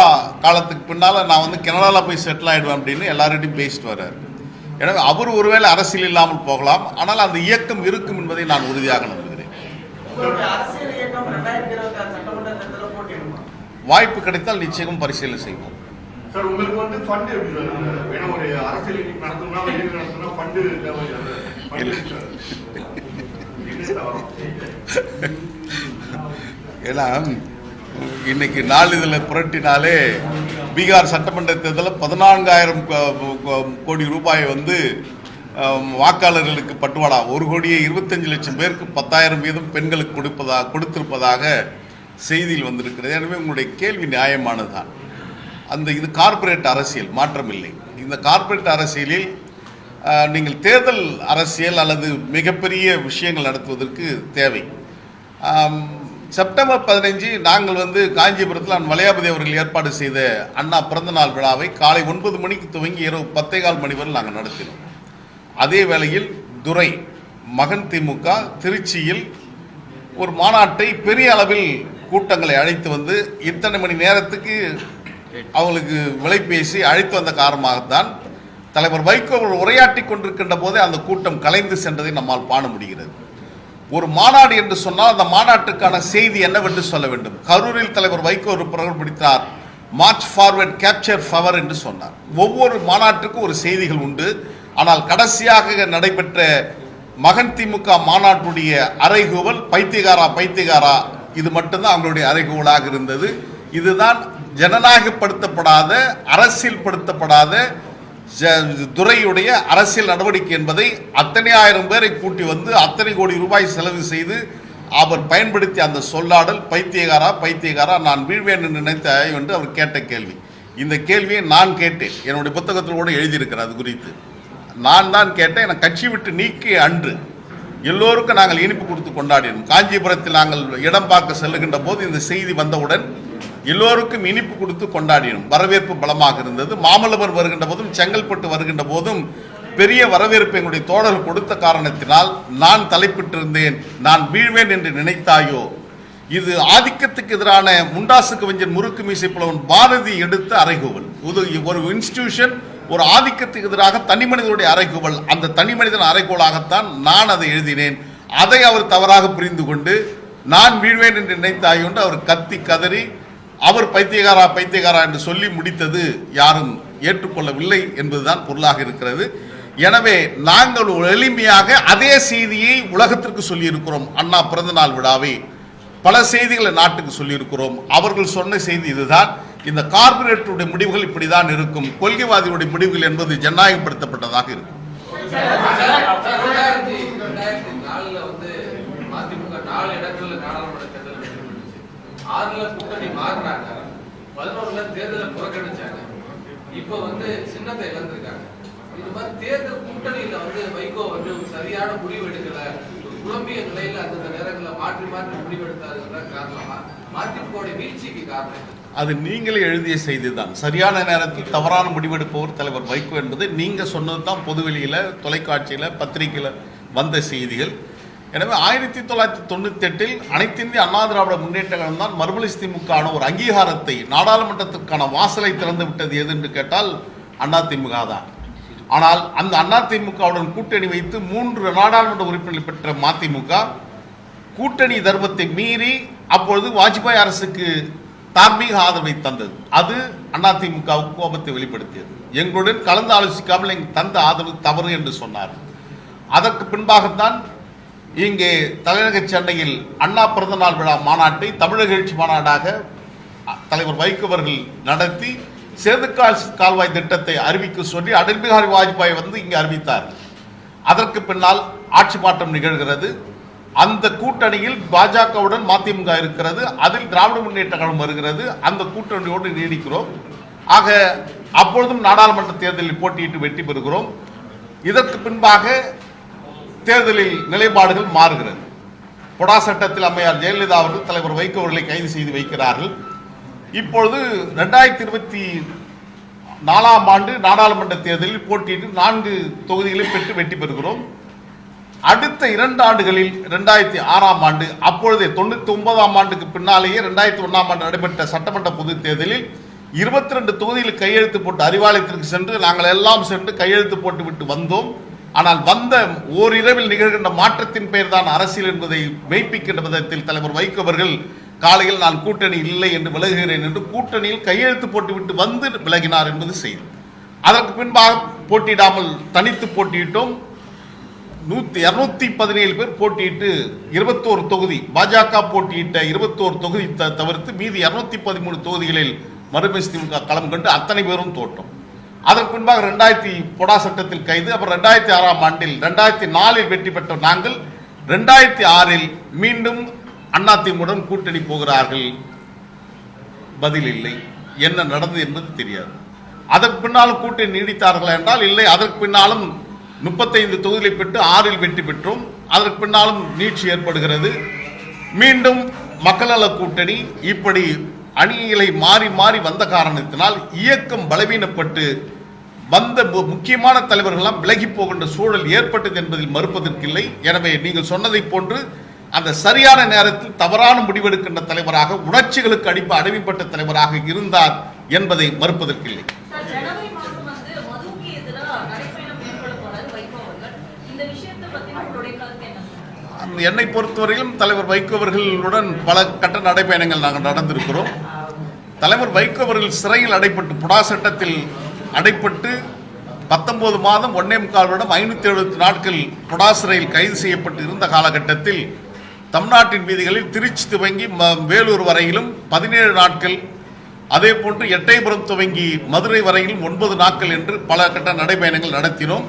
காலத்துக்கு பின்னால் நான் கனடாவில் போய் செட்டில் ஆகிடுவேன் அப்படின்னு எல்லார்டையும் பேசிட்டு வர்றாரு. எனவே அவர் ஒருவேளை அரசியல் இல்லாமல் போகலாம், ஆனால் அந்த இயக்கம் இருக்கும் என்பதை நான் உறுதியாக நம்புகிறேன். வாய்ப்பு கிடைத்தால் நிச்சயம் பரிசீலனை செய்வோம். சார், உங்களுக்கு ஃபண்ட் எப்படி வேணும்? ஒரு அரசியல் நடத்தணும்னா ஃபண்ட் ஏன்னா இன்னைக்கு நாளிதழில் புரட்டினாலே பீகார் சட்டமன்ற தேர்தலில் 14,000 கோடி ரூபாய் வாக்காளர்களுக்கு பட்டுவாடா, 1,25,00,000 பேருக்கு 10,000 வீதம் பெண்களுக்கு கொடுத்திருப்பதாக செய்தியில் வந்திருக்கிறது. எனவே உங்களுடைய கேள்வி நியாயமானதுதான். இது கார்ப்பரேட் அரசியல், மாற்றமில்லை. இந்த கார்ப்பரேட் அரசியலில் நீங்கள் தேர்தல் அரசியல் அல்லது மிகப்பெரிய விஷயங்கள் நடத்துவதற்கு தேவை. செப்டம்பர் 15 நாங்கள் காஞ்சிபுரத்தில் வளையாபதி அவர்கள் ஏற்பாடு செய்த அண்ணா பிறந்தநாள் விழாவை காலை 9 மணிக்கு துவங்கி இரவு 10:15 மணி வரை நாங்கள் நடத்தினோம். அதே வேளையில் துரை மகன் திமுக திருச்சியில் ஒரு மாநாட்டை பெரிய அளவில் கூட்டங்களை அழைத்து இத்தனை மணி நேரத்துக்கு அவங்களுக்கு விலைபேசி அழைத்து வந்த காரணமாகத்தான் தலைவர் வைகோ அவர்கள் உரையாற்றி கொண்டிருக்கின்ற போதே அந்த கூட்டம் கலைந்து சென்றதை நம்மால் காண முடிகிறது. ஒரு மாநாடு என்று சொன்னால் அந்த மாநாட்டுக்கான செய்தி என்னவென்று சொல்ல வேண்டும். கரூரில் தலைவர் வைகோ ஒரு பிரகடனப்படுத்தினார், மார்ச் ஃபார்வர்ட் கேப்சர் பவர் என்று சொன்னார். ஒவ்வொரு மாநாட்டுக்கும் ஒரு செய்திகள் உண்டு. ஆனால் கடைசியாக நடைபெற்ற மகன் திமுக மாநாட்டுடைய அறைகூவல் பைத்தியகாரா இது மட்டும்தான் அவங்களுடைய அறைகூவலாக இருந்தது. இதுதான் ஜனநாயகப்படுத்தப்படாத அரசியல்படுத்தப்படாத துறையுடைய அரசியல் நடவடிக்கை என்பதை அத்தனை ஆயிரம் பேரை கூட்டி அத்தனை கோடி ரூபாய் செலவு செய்து அவர் பயன்படுத்திய அந்த சொல்லாடல் பைத்தியகாரா நான் வீழ்வேன் என்று நினைத்தாய் என்று அவர் கேட்ட கேள்வி. இந்த கேள்வியை நான் கேட்டேன், என்னுடைய புத்தகத்தில் கூட எழுதியிருக்கிறேன். அது குறித்து நான் தான் கேட்டேன். எனக்கு கட்சி விட்டு நீக்கிய அன்று எல்லோருக்கும் நாங்கள் இனிப்பு கொடுத்து கொண்டாடினோம். காஞ்சிபுரத்தில் நாங்கள் இடம் பார்க்க செல்லுகின்ற போது இந்த செய்தி வந்தவுடன் எல்லோருக்கும் இனிப்பு கொடுத்து கொண்டாடினோம். வரவேற்பு பலமாக இருந்தது. மாமல்லபுரம் வருகின்ற போதும் செங்கல்பட்டு வருகின்ற போதும் பெரிய வரவேற்பு எங்களுடைய தோழர்கள் கொடுத்த காரணத்தினால் நான் தலைப்பிட்டிருந்தேன், நான் வீழ்வேன் என்று நினைத்தாயோ. இது ஆதிக்கத்துக்கு எதிரான முண்டாசுக்கு வெஞ்சன் முறுக்கு மீசை புலவன் பாரதி எடுத்த அறைகூவல். ஒரு இன்ஸ்டிடியூஷன் ஒரு ஆதிக்கத்துக்கு எதிராக தனி மனிதனுடைய அறைகூவல். அந்த தனி மனிதன் அறைகூவலாகத்தான் நான் அதை எழுதினேன். அதை அவர் தவறாக புரிந்து கொண்டு நான் வீழ்வேன் என்று நினைத்தாயோ என்று அவர் கத்தி கதறி அவர் பைத்தியகாரா என்று சொல்லி முடித்தது யாரும் ஏற்றுக்கொள்ளவில்லை என்பதுதான் பொருளாக இருக்கிறது. எனவே நாங்கள் எளிமையாக அதே செய்தியை உலகத்திற்கு சொல்லியிருக்கிறோம். அண்ணா பிறந்தநாள் விழாவை பல செய்திகளை நாட்டுக்கு சொல்லியிருக்கிறோம். அவர்கள் சொன்ன செய்தி இதுதான், இந்த கார்பரேட்டருடைய முடிவுகள் இப்படிதான் இருக்கும், கொள்கைவாதியுடைய முடிவுகள் என்பது ஜனநாயகப்படுத்தப்பட்டதாக இருக்கும். கூட்டணி மாறினாங்க, 11ல தேர்தலை புறக்கணிச்சாங்க, இப்ப சின்னத்தை இழந்திருக்காங்க. இது மாதிரி தேர்தல் கூட்டணியில வைகோ சரியான முடிவு எடுக்கல, குழம்பிய நிலையில அந்த நேரங்களில் மாற்றி முடிவெடுத்தாருன்ற காரணமா மதிமுக வீழ்ச்சிக்கு காரணம். அது நீங்களே எழுதிய செய்தி தான். சரியான நேரத்தில் தவறான முடிவெடுப்பவர் தலைவர் வைகோ என்பது நீங்க சொன்னது தான். பொதுவெளியில, தொலைக்காட்சியில, பத்திரிகையில வந்த செய்திகள். எனவே 1998 அனைத்து இந்திய அண்ணா திராவிட முன்னேற்ற கழகம் தான் மறுமலர்ச்சி திமுக ஒரு அங்கீகாரத்தை, நாடாளுமன்றத்திற்கான வாசலை திறந்து விட்டது எது என்று கேட்டால் அதிமுக தான். ஆனால் அந்த அதிமுகவுடன் கூட்டணி வைத்து 3 நாடாளுமன்ற உறுப்பினர்கள் பெற்ற மதிமுக கூட்டணி தர்மத்தை மீறி அப்பொழுது வாஜ்பாய் அரசுக்கு தார்மீக ஆதரவை தந்தது. அது அதிமுகவுக்கு கோபத்தை வெளிப்படுத்தியது. எங்களுடன் கலந்து ஆலோசிக்காமல் எங்கள் தந்த ஆதரவு தவறு என்று சொன்னார். அதற்கு பின்பாகத்தான் இங்கே தலைநகர் சென்னையில் அண்ணா பிறந்தநாள் விழா மாநாட்டை தமிழக எழுச்சி மாநாடாக தலைவர் வைகோ அவர்கள் நடத்தி சேதுக்கால் கால்வாய் திட்டத்தை அறிவிக்க சொல்லி அடல் பிகாரி வாஜ்பாய் இங்கே அறிவித்தார். அதற்கு பின்னால் ஆட்சி மாற்றம் நிகழ்கிறது. அந்த கூட்டணியில் பாஜகவுடன் மதிமுக இருக்கிறது, அதில் திராவிட முன்னேற்ற கழகம் வருகிறது. அந்த கூட்டணியோடு நீடிக்கிறோம். ஆக அப்பொழுதும் நாடாளுமன்ற தேர்தலில் போட்டியிட்டு வெற்றி பெறுகிறோம். இதற்கு பின்பாக தேர்தலில் நிலைப்பாடுகள் மாறுகிறது. பொடா சட்டத்தில் அம்மையார் ஜெயலலிதா அவர்கள் தலைவர் வைகோ அவர்களை கைது செய்து வைக்கிறார்கள். இப்பொழுது 2024 ஆண்டு நாடாளுமன்ற தேர்தலில் போட்டியிட்டு 4 தொகுதிகளை பெற்று வெற்றி பெறுகிறோம். அடுத்த 2 ஆண்டுகளில் 2006 ஆண்டு, அப்பொழுதே 99 ஆண்டுக்கு பின்னாலேயே 2001 ஆண்டு நடைபெற்ற சட்டமன்ற பொதுத் தேர்தலில் 22 தொகுதியில் கையெழுத்து போட்டு அறிவாலயத்திற்கு சென்று நாங்கள் எல்லாம் சென்று கையெழுத்து போட்டு விட்டு வந்தோம். ஆனால் வந்த ஓரிரவில் நிகழ்கின்ற மாற்றத்தின் பெயர் தான் அரசியல் என்பதை மெய்ப்பிக்கின்ற விதத்தில் தலைவர் வைகோ அவர்கள் காலையில் நான் கூட்டணி இல்லை என்று விலகுகிறேன் என்று கூட்டணியில் கையெழுத்து போட்டுவிட்டு வந்து விலகினார் என்பது செய்தி. அதற்கு பின்பாக போட்டியிடாமல் தனித்து போட்டியிட்டோம். 217 பேர் போட்டியிட்டு 21 தொகுதி பாஜக போட்டியிட்ட 21 தொகுதி தவிர்த்து மீதி 213 தொகுதிகளில் மறுமலர்ச்சி திமுக களம் கண்டு அத்தனை பேரும் தோற்றோம். அதற்கு பின்பாக 2000 பொடா சட்டத்தில் கைது. அப்புறம் 2006 ஆண்டில் 2004 வெற்றி பெற்ற நாங்கள் 2006 மீண்டும் அதிமுகவுடன் கூட்டணி போகிறார்கள். பதில் இல்லை. என்ன நடந்தது என்பது தெரியாது. அதற்கு பின்னாலும் கூட்டணி நீடித்தார்கள் என்றால் இல்லை. அதற்கு பின்னாலும் 35 தொகுதிகளை பெற்று 6இல் வெற்றி பெற்றோம். அதற்கு பின்னாலும் நீட்சி ஏற்படுகிறது. மீண்டும் மக்கள் நல கூட்டணி இப்படி அணிகளை மாறி மாறி வந்த காரணத்தினால் இயக்கம் பலவீனப்பட்டு வந்த முக்கியமான தலைவர்களெல்லாம் விலகி போகின்ற சூழல் ஏற்பட்டது என்பதில் மறுப்பதற்கில்லை. எனவே நீங்கள் சொன்னதை போன்று அந்த சரியான நேரத்தில் தவறான முடிவெடுக்கின்ற தலைவராக, உணர்ச்சிகளுக்கு அடிமைப்பட்ட தலைவராக இருந்தார் என்பதை மறுப்பதற்கில்லை. ஜனவரி மாதம் வந்து மதுவுக்கு எதிராக நடைபயணம் மேற்கொள்ள போறாரு வைகோ அவர்கள். இந்த விஷயத்தை பத்தி உங்களுடைய கருத்து என்ன? என்னை பொறுத்தவரையிலும் தலைவர் வைகோ அவர்களுடன் பல கட்ட நடைபயணங்கள் நாங்கள் நடந்திருக்கிறோம். தலைவர் வைகோ அவர்கள் சிறையில் அடைப்பட்டு, புடா சட்டத்தில் அடைப்பட்டு 19 மாதம் 1.25 வருடம் 570 நாட்கள் புடா சிறையில் கைது செய்யப்பட்டு இருந்த காலகட்டத்தில் தமிழ்நாட்டின் வீதிகளில் திருச்சி துவங்கி வேலூர் வரையிலும் 17 நாட்கள், அதே போன்று எட்டயபுரம் துவங்கி மதுரை வரையிலும் 9 நாட்கள் என்று பல கட்ட நடைபயணங்கள் நடத்தினோம்.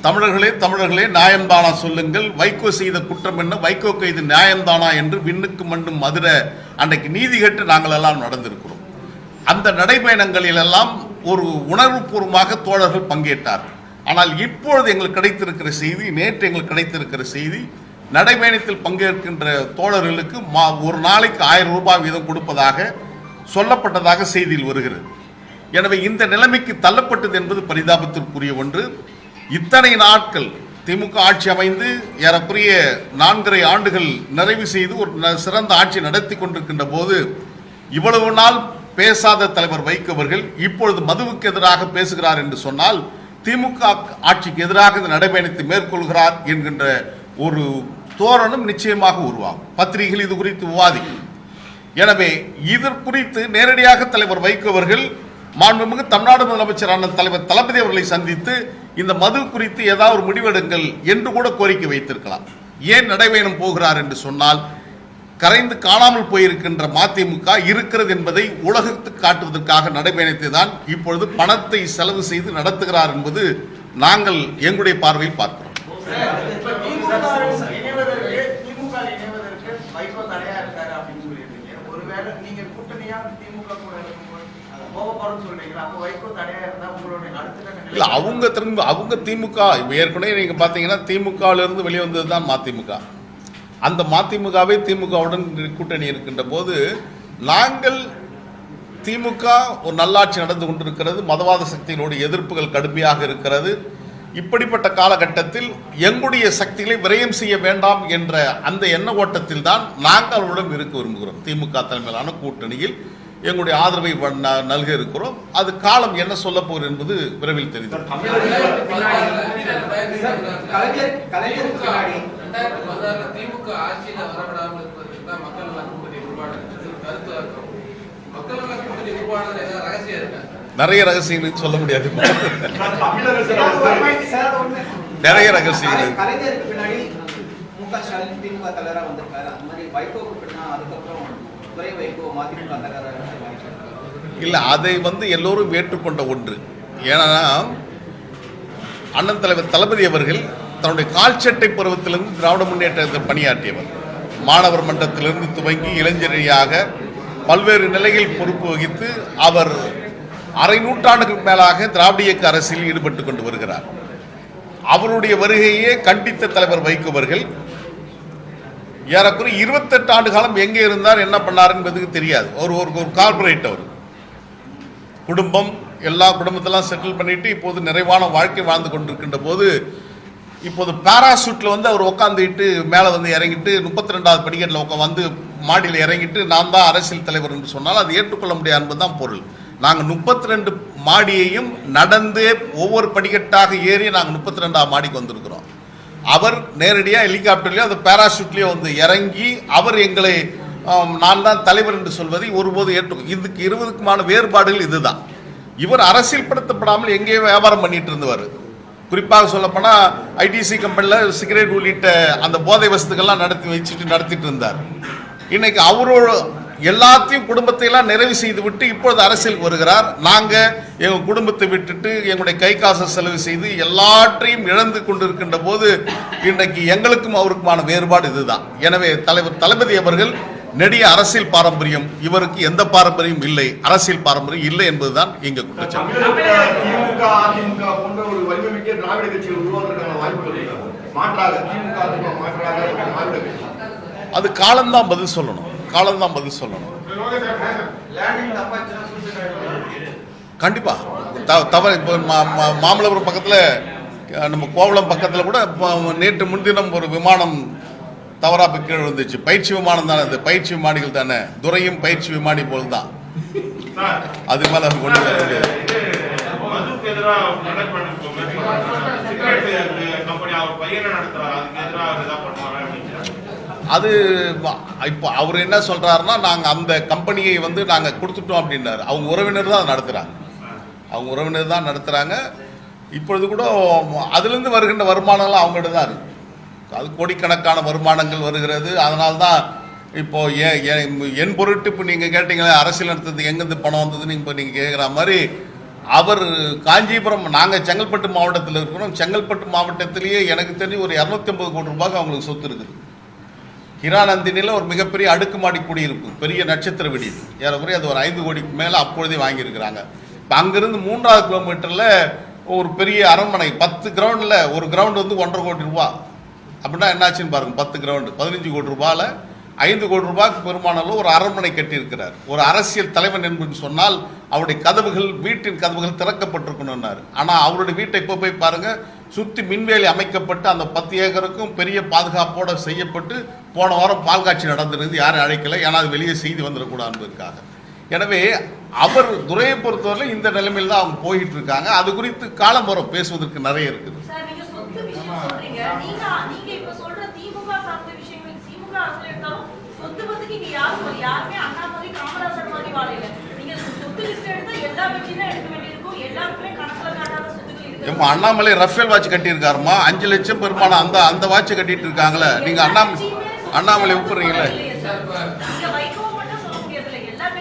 தமிழர்களே நியாயம்தானா சொல்லுங்கள், வைகோ செய்த குற்றம் என்ன, வைகோ கைது நியாயம்தானா என்று விண்ணுக்கு மண்ணும் மதுர அன்றைக்கு நீதி கேட்டு நாங்கள் எல்லாம் நடந்திருக்கிறோம். அந்த நடைபயணங்களில் எல்லாம் ஒரு உணர்வுபூர்வமாக தோழர்கள் பங்கேற்றார்கள். ஆனால் இப்பொழுது எங்களுக்கு கிடைத்திருக்கிற செய்தி, நேற்று எங்களுக்கு கிடைத்திருக்கிற செய்தி, நடைபயணத்தில் பங்கேற்கின்ற தோழர்களுக்கு ஒரு நாளைக்கு 1000 ரூபாய் வீதம் கொடுப்பதாக சொல்லப்பட்டதாக செய்தியில் வருகிறது. எனவே இந்த நிலைமைக்கு தள்ளப்பட்டது என்பது பரிதாபத்திற்குரிய ஒன்று. இத்தனை நாட்கள் திமுக ஆட்சி அமைந்து ஏறக்குறைய 4.5 ஆண்டுகள் நிறைவு செய்து ஒரு சிறந்த ஆட்சி நடத்தி கொண்டிருக்கின்ற போது இவ்வளவு நாள் பேசாத தலைவர் வைகோ அவர்கள் இப்பொழுது மதுவுக்கு எதிராக பேசுகிறார் என்று சொன்னால் திமுக ஆட்சிக்கு எதிராக இந்த நடைபயணத்தை மேற்கொள்கிறார் என்கின்ற ஒரு தோரணம் நிச்சயமாக உருவாகும். பத்திரிகைகள் இது குறித்து விவாதிக்கும். எனவே இது குறித்து நேரடியாக தலைவர் வைகோ அவர்கள் மாண்புமிகு தமிழ்நாடு முதலமைச்சரான தலைவர் தளபதி அவர்களை சந்தித்து இந்த மது குறித்து ஏதாவது ஒரு முடிவெடுங்கள் என்று கூட கோரிக்கை வைத்திருக்கலாம். ஏன் நடைபயணம் போகிறார் என்று சொன்னால், கரைந்து காணாமல் போயிருக்கின்ற மதிமுக இருக்கிறது என்பதை உலகத்துக்கு காட்டுவதற்காக நடைபயணத்தை தான் இப்பொழுது பணத்தை செலவு செய்து நடத்துகிறார் என்பது நாங்கள் எங்களுடைய பார்வையில் பார்க்கிறோம். இல்ல, அவங்க திமுக ஏற்கனவே நீங்க பாத்தீங்கன்னா திமுகவிலிருந்து இருந்து வெளிவந்தது தான் மதிமுக. அந்த மதிமுகவை திமுகவுடன் கூட்டணி இருக்கின்ற போது நாங்கள் திமுக ஒரு நல்லாட்சி நடந்து கொண்டிருக்கிறது, மதவாத சக்தியினுடைய எதிர்ப்புகள் கடுமையாக இருக்கிறது. இப்படிப்பட்ட காலகட்டத்தில் எங்களுடைய சக்திகளை விரயம் செய்ய வேண்டாம் என்ற அந்த எண்ண ஓட்டத்தில் தான் நாங்கள் அவருடன் இருக்க விரும்புகிறோம். திமுக தலைமையிலான கூட்டணியில் எங்களுடைய ஆதரவை நல்க இருக்கிறோம். அது காலம் என்ன சொல்ல போகிறது என்பது விரைவில் தெரியும். 2016 திமுக ஆட்சியில் வரவிடாமல் இருப்பதற்கு தான் மக்கள் நல கூட்டணி உருவானது கருத்து. மக்கள் நல கூட்டணி உருவானது ஏதாவது ரகசியம் இருக்கா? நிறைய ரகசியங்கள் சொல்ல முடியாது. நிறைய ரகசியங்கள். கலைஞருக்கு பின்னாடி முக ஸ்டாலின் திமுக தலைவராக வந்திருக்காரு. அந்த மாதிரி வைகோக்கு பின்னாடி அதுக்கப்புறம் துரை வைகோ மதிமுக தலைவராக இல்லை, அதை எல்லோரும் ஏற்றுக்கொண்ட ஒன்று. ஏன்னா அண்ணன் தலைவர் தளபதி அவர்கள் தன்னுடைய கால்சட்டை பருவத்திலிருந்து திராவிட முன்னேற்றத்தில் பணியாற்றியவர். மாணவர் மன்றத்திலிருந்து துவங்கி இளைஞரியாக பல்வேறு நிலையில் பொறுப்பு வகித்து அவர் அரை நூற்றாண்டுக்கு மேலாக திராவிட இயக்க அரசியலில் ஈடுபட்டு கொண்டு வருகிறார். அவருடைய வருகையே கண்டித்த தலைவர் வைகோ அவர்கள் ஏறக்குறை 28 ஆண்டு காலம் எங்கே இருந்தார், என்ன பண்ணார் என்பதுக்கு தெரியாது. ஒரு கார்பரேட், அவர் குடும்பம் எல்லா குடும்பத்தெல்லாம் செட்டில் பண்ணிட்டு இப்போது நிறைவான வாழ்க்கை வாழ்ந்து கொண்டிருக்கின்ற போது இப்போது பாராசூட்ல அவர் உட்காந்துட்டு மேலே இறங்கிட்டு 32வது படிக்கட்டில் மாடியில் இறங்கிட்டு நான் தான் அரசியல் தலைவர் என்று சொன்னால் அது ஏற்றுக்கொள்ள முடியாது என்பதுதான் பொருள். நாங்கள் 32 மாடியையும் நடந்து ஒவ்வொரு படிக்கட்டாக ஏறி நாங்கள் 32ஆம் மாடிக்கு வந்திருக்கிறோம். அவர் நேரடியாக ஹெலிகாப்டர்லேயோ அந்த பாராசூட்லேயோ இறங்கி அவர் எங்களை நான் தான் தலைவர் என்று சொல்வதை ஒருபோது இதுக்கு 20க்குமான வேறுபாடுகள் இதுதான். இவர் அரசியல்படுத்தப்படாமல் எங்கேயோ வியாபாரம் பண்ணிட்டு இருந்தவர். குறிப்பாக சொல்லப்போனால் ஐடிசி கம்பெனியில் சிகரெட் உள்ளிட்ட அந்த போதை வசதிகள்லாம் நடத்திட்டு இருந்தார். இன்னைக்கு அவரோட எல்லாத்தையும் குடும்பத்தையெல்லாம் நிறைவு செய்து விட்டு இப்பொழுது அரசியல் வருகிறார். நாங்கள் எங்கள் குடும்பத்தை விட்டுட்டு எங்களுடைய கை காசை செலவு செய்து எல்லாற்றையும் இழந்து கொண்டிருக்கின்ற போது இன்றைக்கு எங்களுக்கும் அவருக்குமான வேறுபாடு இதுதான். எனவே தலைவர் தளபதி அவர்கள் நெடிய அரசியல் பாரம்பரியம், இவருக்கு எந்த பாரம்பரியம் இல்லை, அரசியல் பாரம்பரியம் இல்லை என்பதுதான் எங்க குற்றச்சாட்டு. திமுக அதிமுக போன்ற ஒரு வலிமைமிக்க திராவிட கட்சிகள் உருவாவதற்கான வாய்ப்புகள் இருக்கு. மாற்றாக திமுக அதிமுக மாற்றாக திராவிட கட்சி அது காலம்தான் பதில் சொல்லணும், காலம்தான் பதில் சொல்லணும். லேண்டிங் தப்பாச்சுன்னா சூழ்நிலை கண்டிப்பா தவறு. இப்போ மாமல்லபுரம் பக்கத்துல, நம்ம கோவளம் பக்கத்துல கூட நேற்று முன்தினம் ஒரு விமானம் தவறா கீழே விழுந்துச்சு. பயிற்சி விமானம் தானே, அது பயிற்சி விமானிகள் தானே, துரையும் பயிற்சி விமானி போல் தான். அது மேல ஒண்ணு மதுக்கு எதிராக கம்பெனி அவர் பையனை நடத்துறாரு, அதுக்கு எதிராக இதா பண்ணுவாங்க. அது இப்போ அவர் என்ன சொல்றாருன்னா, நாங்க அந்த கம்பெனியை நாங்க கொடுத்துட்டோம் அப்படின்னாரு. அவங்க உறவினர் தான் நடத்துறாங்க, அவங்க உறவினர் தான் நடத்துறாங்க. இப்பொழுது கூட அதுலேருந்து வருகின்ற வருமானங்கள் அவங்ககிட்ட தான் இருக்கு. அது கோடிக்கணக்கான வருமானங்கள் வருகிறது. அதனால்தான் இப்போ என் பொருட்டு இப்போ நீங்கள் கேட்டீங்களே அரசியல் நடத்துறதுக்கு எங்கேருந்து பணம் வந்ததுன்னு இப்போ நீங்கள் கேட்குற மாதிரி, அவர் காஞ்சிபுரம், நாங்கள் செங்கல்பட்டு மாவட்டத்தில் இருக்கிறோம். செங்கல்பட்டு மாவட்டத்திலேயே எனக்கு தெரிஞ்சு ஒரு 250 கோடி ரூபாய்க்கு அவங்களுக்கு சொத்து இருக்குது. ஹிரானந்தினியில் ஒரு மிகப்பெரிய அடுக்குமாடி குடியிருப்பு, பெரிய நட்சத்திர வெடி, ஏறக்குறைய அது ஒரு 5 கோடிக்கு மேலே அப்பொழுதே வாங்கியிருக்கிறாங்க. இப்போ அங்கேருந்து 3வது கிலோமீட்டரில் ஒரு பெரிய அரண்மனை, 10 கிரவுண்டில் ஒரு கிரவுண்டு 1.5 கோடி ரூபா. அப்படின்னா என்னாச்சுன்னு பாருங்க, 10 கிரவுண்டு 15 கோடி ரூபாயில் 5 கோடி ரூபாய்க்கு பெருமானளவு ஒரு அரண்மனை கட்டியிருக்கிறார். ஒரு அரசியல் தலைவன் என்று சொன்னால் அவருடைய கதவுகள், வீட்டின் கதவுகள் திறக்கப்பட்டிருக்கணும்னாரு. ஆனால் அவருடைய வீட்டை இப்போ போய் பாருங்க, சுற்றி மின்வேலி அமைக்கப்பட்டு அந்த 10 ஏக்கருக்கும் பெரிய பாதுகாப்போடு செய்யப்பட்டு போன வாரம் பால் காட்சி நடந்திருக்கு. யாரும் அழைக்கலை, ஏன்னா அது வெளியே செய்தி வந்துடக்கூடாதுக்காக. எனவே அவர் துரையை பொறுத்தவரை இந்த நிலைமையில் தான் அவங்க போயிட்டு இருக்காங்க. அது குறித்து காலம் வரும், பேசுவதற்கு நிறைய இருக்குது. சார், நீங்க சொத்து விஷயம் சொல்றீங்க. நீங்க இப்ப சொல்ற திமுக சார்ந்த விஷயங்கள், திமுக அரசுல இருந்தாலும் சொத்து பத்திக்கு இங்க யாருமே அண்ணாமலை காமராஜர் மாதிரி வாழையில. நீங்க சொத்து லிஸ்ட் எடுத்தா எல்லா கட்சியும் தான் எடுக்க வேண்டியிருக்கும். எல்லாருக்குமே கணக்குல காட்டாத சொத்துக்கள் இருக்கு. அண்ணாமலை ரஃபேல் வாட்ச் கட்டி இருக்காருமா, 5 லட்சம் பெருமானம் அந்த வாட்சை கட்டிட்டு இருக்காங்களே. நீங்க அண்ணாமலை ஒப்புறீங்களே?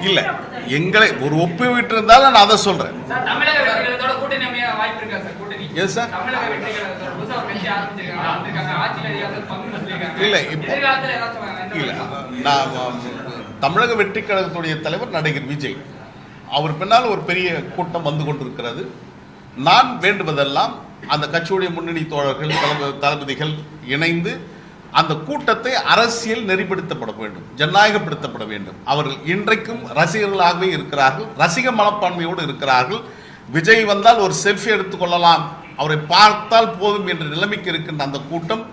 இல்ல, எங்களை ஒரு ஒப்பு விட்டு இருந்தாலும் நான் அதை சொல்றேன். இல்ல, இப்போ இல்ல, நான் தமிழக வெற்றி கழகத்துடைய தலைவர் நடிகர் விஜய், அவர் பின்னால் ஒரு பெரிய கூட்டம் வந்து கொண்டிருக்கிறது. நான் வேண்டுவதெல்லாம் அந்த கட்சியுடைய முன்னணி தோழர்கள், தளபதிகள் இணைந்து அந்த கூட்டத்தை அரசியல் நெறிப்படுத்தப்பட வேண்டும், ஜனநாயகப்படுத்தப்பட வேண்டும். அவர்கள் இன்றைக்கும் ரசிகர்களாகவே இருக்கிறார்கள், ரசிக மனப்பான்மையோடு இருக்கிறார்கள். விஜய் வந்தால் ஒரு செல்ஃபி எடுத்துக்கொள்ளலாம், அவரை பார்த்தால் போதும் என்ற நிலைமைக்கு இருக்கின்ற அந்த கூட்டம்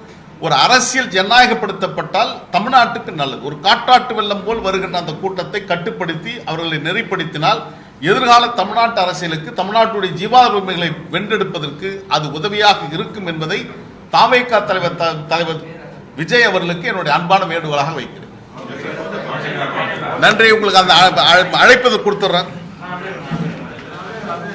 ஒரு அரசியல் ஜனநாயகப்படுத்தப்பட்டால் தமிழ்நாட்டுக்கு நல்லது. ஒரு காட்டாட்டு வெள்ளம் போல் வருகின்ற அந்த கூட்டத்தை கட்டுப்படுத்தி அவர்களை நெறிப்படுத்தினால் எதிர்கால தமிழ்நாட்டு அரசியலுக்கு, தமிழ்நாட்டுடைய ஜீவாதார வென்றெடுப்பதற்கு அது உதவியாக இருக்கும் என்பதை தாவேகா தலைவர் விஜய் அவர்களுக்கு என்னுடைய அன்பான வேண்டுகோளாக வைக்கிறேன். நன்றி. உங்களுக்கு அந்த அழைப்பதை கொடுத்துட்றேன்.